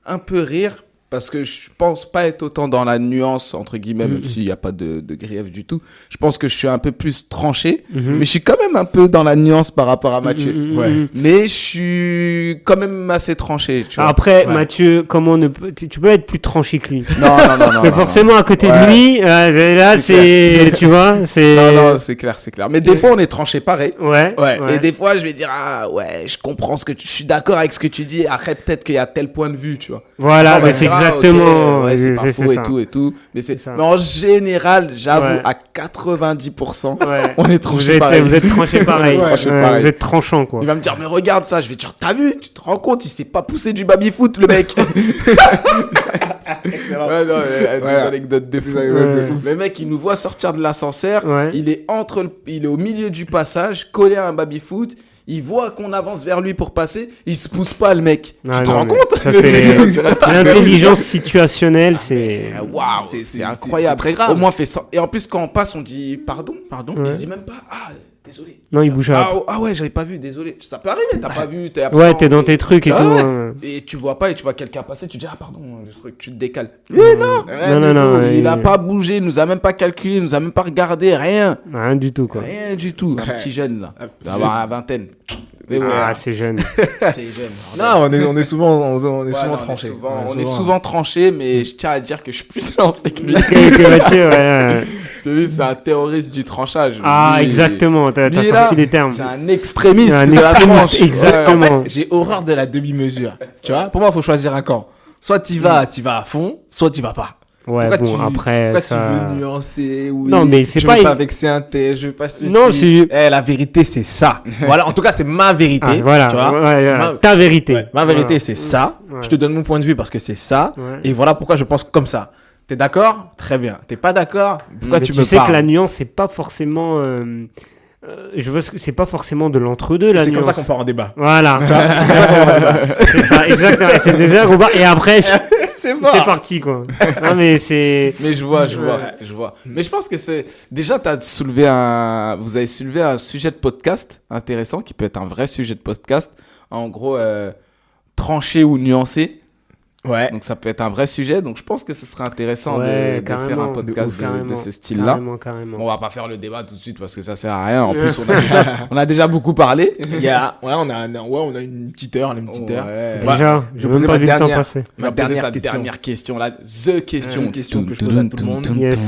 un peu rire parce que je pense pas être autant dans la nuance, entre guillemets, même s'il n'y a pas de grief du tout. Je pense que je suis un peu plus tranché, mais je suis quand même un peu dans la nuance par rapport à Mathieu. Ouais. Mais je suis quand même assez tranché, tu vois. Après, Ouais. Mathieu, comment ne peut... tu peux être plus tranché que lui. Non. Mais forcément, à côté Ouais. de lui, là, c'est, tu vois, c'est... Non, c'est clair. Mais des fois, on est tranché pareil. Ouais. Ouais. Et des fois, je vais dire, ah ouais, je comprends je suis d'accord avec ce que tu dis. Après, peut-être qu'il y a tel point de vue, tu vois. Voilà, On va mais c'est dire, ah, ok, exactement. ouais, c'est pas c'est faux et ça. tout. Mais C'est ça. mais en général, j'avoue, Ouais. à 90%, Ouais. on est tranché pareil. Vous êtes tranché pareil. Ouais, tranché Ouais, pareil. Vous êtes tranchant, quoi. Il va me dire, mais regarde ça. Je vais dire, t'as vu, tu te rends compte, il s'est pas poussé du baby-foot, le mec. Excellent. Ouais, non, des Ouais. anecdotes de fou. anecdotes de ouf. Le mec, il nous voit sortir de l'ascenseur. Ouais. Il est au milieu du passage, collé à un baby-foot. Il voit qu'on avance vers lui pour passer. Il se pousse pas, le mec. Ah, tu te non, rends mais compte? ça, c'est l'intelligence situationnelle, c'est... Waouh, C'est- c'est c'est incroyable. très grave. Au moins, fait ça. Et en plus, quand on passe, on dit pardon. Pardon. Ouais. Il se dit même pas, ah, désolé. Non, il bouge Ah, pas. ah ouais, j'avais pas vu, désolé. Ça peut arriver, t'as pas vu, t'es absent. Ouais, t'es dans tes trucs et Ah tout. ouais. hein. Et tu vois pas, et tu vois quelqu'un passer, tu dis, ah, pardon, ce truc, tu te décales. Mais non, rien Non, du non, tout. Il a il- pas bougé, il nous a même pas calculé, il nous a même pas regardé, rien. Rien du tout, quoi. Rien du tout. Un petit jeune, là. Il doit avoir la vingtaine. Mais ouais, Ah, c'est jeune. c'est jeune. Non, on est souvent, on est Ouais, souvent non, tranché. on est souvent tranché, mais je tiens à dire que je suis plus lancé que lui. Que Mathieu, ouais. Parce que lui, c'est un terroriste du tranchage. Ah, Lui, exactement, t'as lui, sorti là, les termes. C'est un extrémiste Un de la extrémiste, tranche. exactement. En fait, j'ai horreur de la demi-mesure. Tu vois, pour moi, il faut choisir un camp. Soit t'y vas à fond, soit t'y vas pas. Ouais, Pourquoi bon, après, pourquoi ça... tu veux nuancer? Oui, Non, mais c'est je pas veux une- pas vexer un tel, je veux pas ceci. Non, c'est- La vérité, c'est ça. Voilà, en tout cas, c'est ma vérité. Ah, voilà, tu vois. ouais, Ma- ta vérité. Ouais, ma vérité, Voilà. c'est ça. Ouais. Je te donne mon point de vue parce que c'est ça. Ouais. Et voilà pourquoi je pense comme ça. T'es d'accord? Très bien. T'es pas d'accord? Pourquoi Mais tu tu me sais parles? que la nuance, c'est pas forcément... je veux c'est pas forcément de l'entre-deux, la C'est nuance. comme ça qu'on part en débat. Voilà. Tu vois, c'est comme ça qu'on part en débat. C'est ça, exactement. C'est déjà qu'on part- Et après, C'est c'est parti, quoi. Non, mais c'est... Mais je vois. Mais je pense que c'est... Déjà, vous avez soulevé un sujet de podcast intéressant, qui peut être un vrai sujet de podcast. En gros, tranché ou nuancé. Ouais. Donc ça peut être un vrai sujet. Donc je pense que ce serait intéressant Ouais, de faire un carrément. podcast de Carrément. ce style-là. Carrément. Bon, on va pas faire le débat tout de suite parce que ça sert à rien. En plus, on a déjà beaucoup parlé. On a une petite heure, une petite heure. Ouais. Déjà, je j'ai vais même poser pas ma vu le temps dernière. passer. On va Ma poser dernière sa question. dernière question là. The question. Une question que je pose à tout le monde. Yes.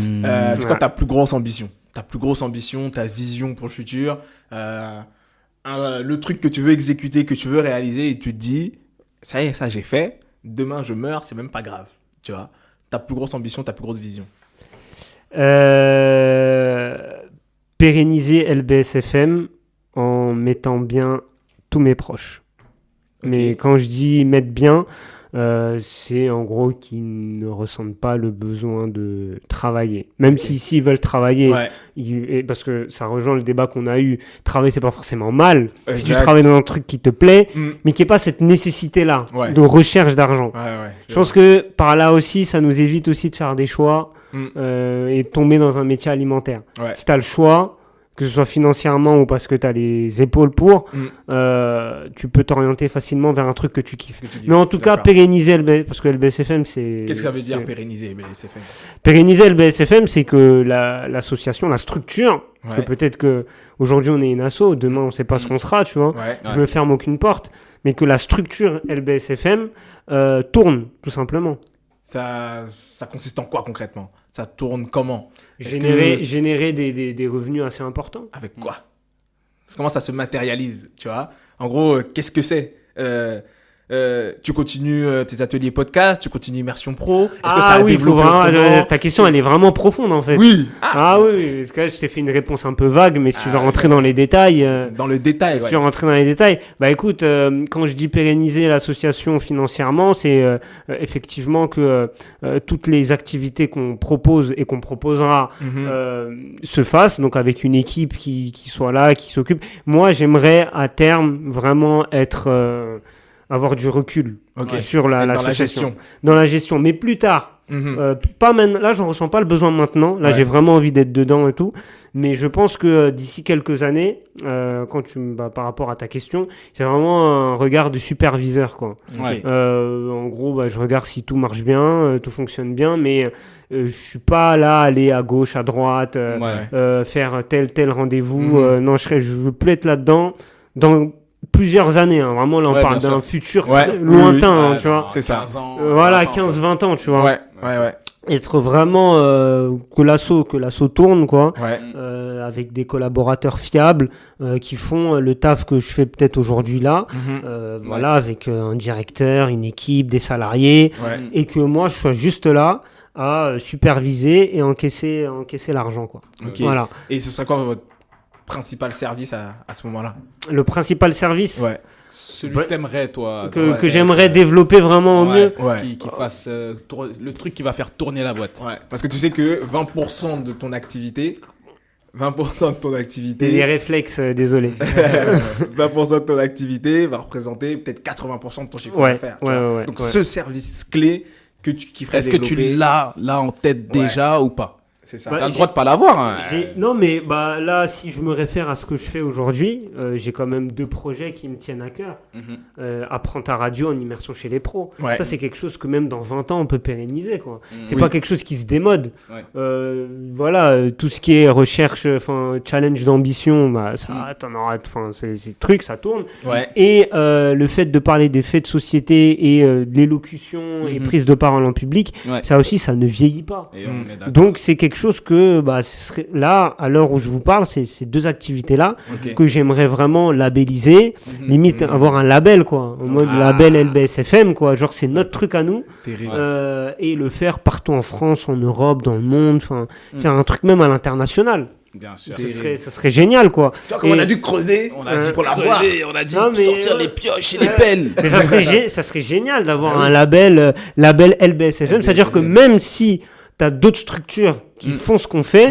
C'est quoi ta plus grosse ambition? Ta plus grosse ambition, ta vision pour le futur, le truc que tu veux exécuter, que tu veux réaliser et tu te dis, ça y est, ça j'ai fait, demain je meurs, c'est même pas grave, tu vois. Ta plus grosse ambition, ta plus grosse vision. Pérenniser LBSFM en mettant bien tous mes proches. Ok. Mais quand je dis mettre bien, c'est en gros qu'ils ne ressentent pas le besoin de travailler. Même si s'ils veulent travailler, parce que ça rejoint le débat qu'on a eu, travailler c'est pas forcément mal. Si tu travailles dans un truc qui te plaît, mais qui n'est pas cette nécessité-là de recherche d'argent. Je pense que par là aussi, ça nous évite aussi de faire des choix et de tomber dans un métier alimentaire. Si tu as le choix, que ce soit financièrement ou parce que tu as les épaules pour, tu peux t'orienter facilement vers un truc que tu kiffes. Mais en tout cas, pérenniser parce que LBSFM, c'est... Qu'est-ce que ça veut dire, pérenniser LBSFM? Pérenniser LBSFM, c'est que l'association, la structure, parce que peut-être qu'aujourd'hui on est une asso, demain on sait pas ce qu'on sera, tu vois, je me ferme aucune porte, mais que la structure LBSFM tourne, tout simplement. Ça consiste en quoi concrètement? Ça tourne comment? Générer des revenus assez importants. Avec quoi? Comment ça se matérialise, tu vois? En gros, qu'est-ce que c'est? Tu continues tes ateliers podcast, tu continues Immersion Pro. Est-ce que ça a développé autrement? Ta question, elle est vraiment profonde en fait. Oui. Oui. Parce que là, je t'ai fait une réponse un peu vague, mais si tu veux rentrer dans les détails. Dans le détail, Si tu veux rentrer dans les détails, bah écoute, quand je dis pérenniser l'association financièrement, c'est effectivement que toutes les activités qu'on propose et qu'on proposera se fassent, donc avec une équipe qui soit là, qui s'occupe. Moi, j'aimerais à terme vraiment avoir du recul sur la gestion. Dans la gestion, mais plus tard. Pas maintenant. Là, j'en ressens pas le besoin maintenant. Là, j'ai vraiment envie d'être dedans et tout. Mais je pense que d'ici quelques années, par rapport à ta question, c'est vraiment un regard de superviseur, quoi. En gros, je regarde si tout marche bien, tout fonctionne bien, mais je suis pas là à aller à gauche, à droite, faire tel rendez-vous. Non, je veux plus être là-dedans dans plusieurs années, hein. Vraiment là on parle d'un futur lointain, tu vois. C'est ça. 15 ans, voilà, 15-20 ans, tu vois. Ouais. Être vraiment que l'asso tourne, quoi. Avec des collaborateurs fiables qui font le taf que je fais peut-être aujourd'hui là. Voilà, avec un directeur, une équipe, des salariés, et que moi je sois juste là à superviser et encaisser l'argent, quoi. Voilà. Et ce serait quoi votre principal service à ce moment-là? Le principal service, celui que t'aimerais, toi, que j'aimerais développer vraiment au mieux, qui fasse le truc qui va faire tourner la boîte. Parce que tu sais que 20% de ton activité, des réflexes, désolé. 20% de ton activité va représenter peut-être 80% de ton chiffre d'affaires. Donc ce service clé qui ferait est-ce que tu l'as en tête déjà ou pas? C'est ça. T'as le droit de pas l'avoir. Hein. Non, mais là, si je me réfère à ce que je fais aujourd'hui, j'ai quand même 2 projets qui me tiennent à cœur. Apprendre ta radio en immersion chez les pros. Ça, c'est quelque chose que même dans 20 ans, on peut pérenniser, quoi. C'est pas quelque chose qui se démode. Voilà, tout ce qui est recherche, challenge d'ambition, ça, t'en auras, c'est trucs, ça tourne. Et le fait de parler des faits de société et de l'élocution et prise de parole en public, ça aussi, ça ne vieillit pas. Donc, c'est quelque chose que ce serait là, à l'heure où je vous parle, c'est ces 2 activités-là que j'aimerais vraiment labelliser, limite avoir un label, quoi, en mode label LBSFM, quoi, genre c'est notre truc à nous, et le faire partout en France, en Europe, dans le monde, faire un truc même à l'international. Bien sûr. Ça serait génial, quoi. Tu vois, comme on a dû creuser, on a dit pour l'avoir. On a dit sortir les pioches et les pelles. Mais ça serait génial d'avoir un label LBSFM, c'est-à-dire que même si tu as d'autres structures qui font ce qu'on fait,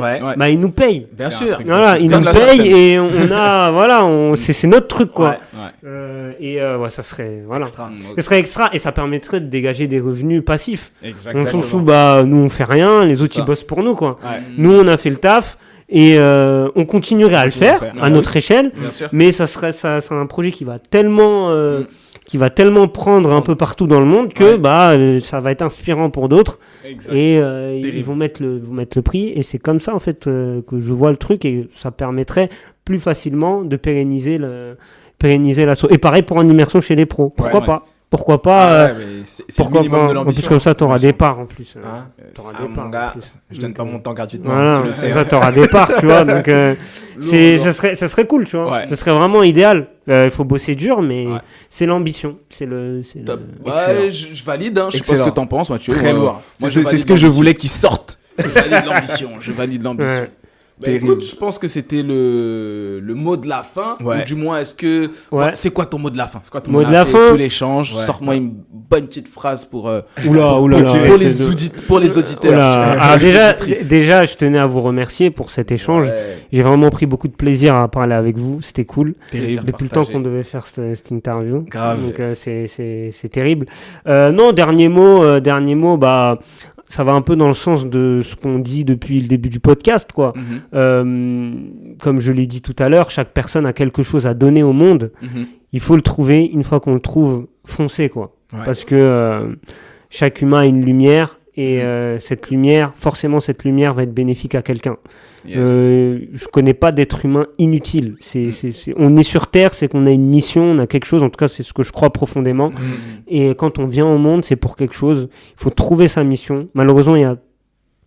ils nous payent. Bien sûr. Voilà, ils nous payent et on a, c'est notre truc, quoi. Ça serait, ça serait extra et ça permettrait de dégager des revenus passifs. Exactement. Dans le sens où, nous, on fait rien, les autres, ils bossent pour nous, quoi. Nous, on a fait le taf. Et on continuerait à le faire à notre échelle, mais ça c'est un projet qui va tellement prendre un peu partout dans le monde que ça va être inspirant pour d'autres et ils vont mettre le prix, et c'est comme ça en fait que je vois le truc, et ça permettrait plus facilement de pérenniser l'assaut. Et pareil pour une immersion chez les pros. Pourquoi pas c'est le minimum de l'ambition. En plus, comme ça, t'auras des parts en plus. Mon gars, je donne pas mon temps gratuitement. Voilà, tu le sais. Ça, t'auras des parts, tu vois. Donc, ça serait cool, tu vois. Ça serait vraiment idéal. Il faut bosser dur, mais c'est l'ambition. Je valide. Je sais pas ce que t'en penses, Mathieu. Très lourd. C'est ce que je voulais qu'il sorte. Je valide l'ambition. Écoute, je pense que c'était le mot de la fin. Ouais. Ou du moins, est-ce que... Ouais. C'est quoi ton mot de la fin? C'est quoi ton Mot de la fin? Tout l'échange. Ouais. Sors-moi une bonne petite phrase pour Oula, les auditeurs. Alors déjà, je tenais à vous remercier pour cet échange. Ouais. J'ai vraiment pris beaucoup de plaisir à parler avec vous. C'était cool. Plaisir Depuis le temps partagé. qu'on devait faire cette interview. Grave. Donc c'est terrible. Non, dernier mot, bah ça va un peu dans le sens de ce qu'on dit depuis le début du podcast, quoi. Comme je l'ai dit tout à l'heure, chaque personne a quelque chose à donner au monde. Il faut le trouver. Une fois qu'on le trouve, foncez, quoi. Ouais. Parce que chaque humain a une lumière et cette lumière va être bénéfique à quelqu'un. Yes. Je connais pas d'être humain inutile. On est sur Terre, c'est qu'on a une mission, on a quelque chose. En tout cas, c'est ce que je crois profondément. Et quand on vient au monde, c'est pour quelque chose. Il faut trouver sa mission. Malheureusement, il y a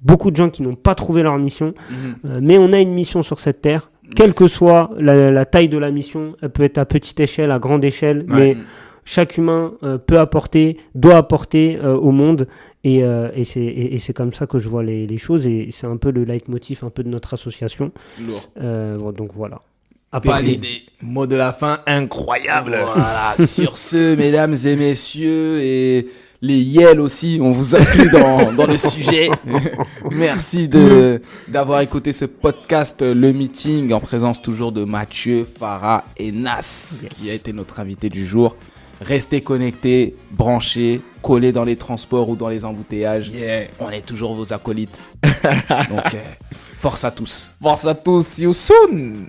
beaucoup de gens qui n'ont pas trouvé leur mission. Mais on a une mission sur cette Terre. Quelle que soit la taille de la mission, elle peut être à petite échelle, à grande échelle. Ouais. Mais chaque humain peut apporter, doit apporter au monde. Et c'est comme ça que je vois les choses. Et c'est un peu le leitmotiv un peu de notre association. Lourd. Donc voilà. Validé. Mot de la fin incroyable. Voilà. Sur ce, mesdames et messieurs, et les Yel aussi, on vous inclut dans le sujet. Merci d'avoir écouté ce podcast, Le Meeting, en présence toujours de Mathieu, Farah et Nas, qui a été notre invité du jour. Restez connectés, branchés, collés dans les transports ou dans les embouteillages. Yeah. On est toujours vos acolytes. Donc, force à tous. Force à tous. See you soon.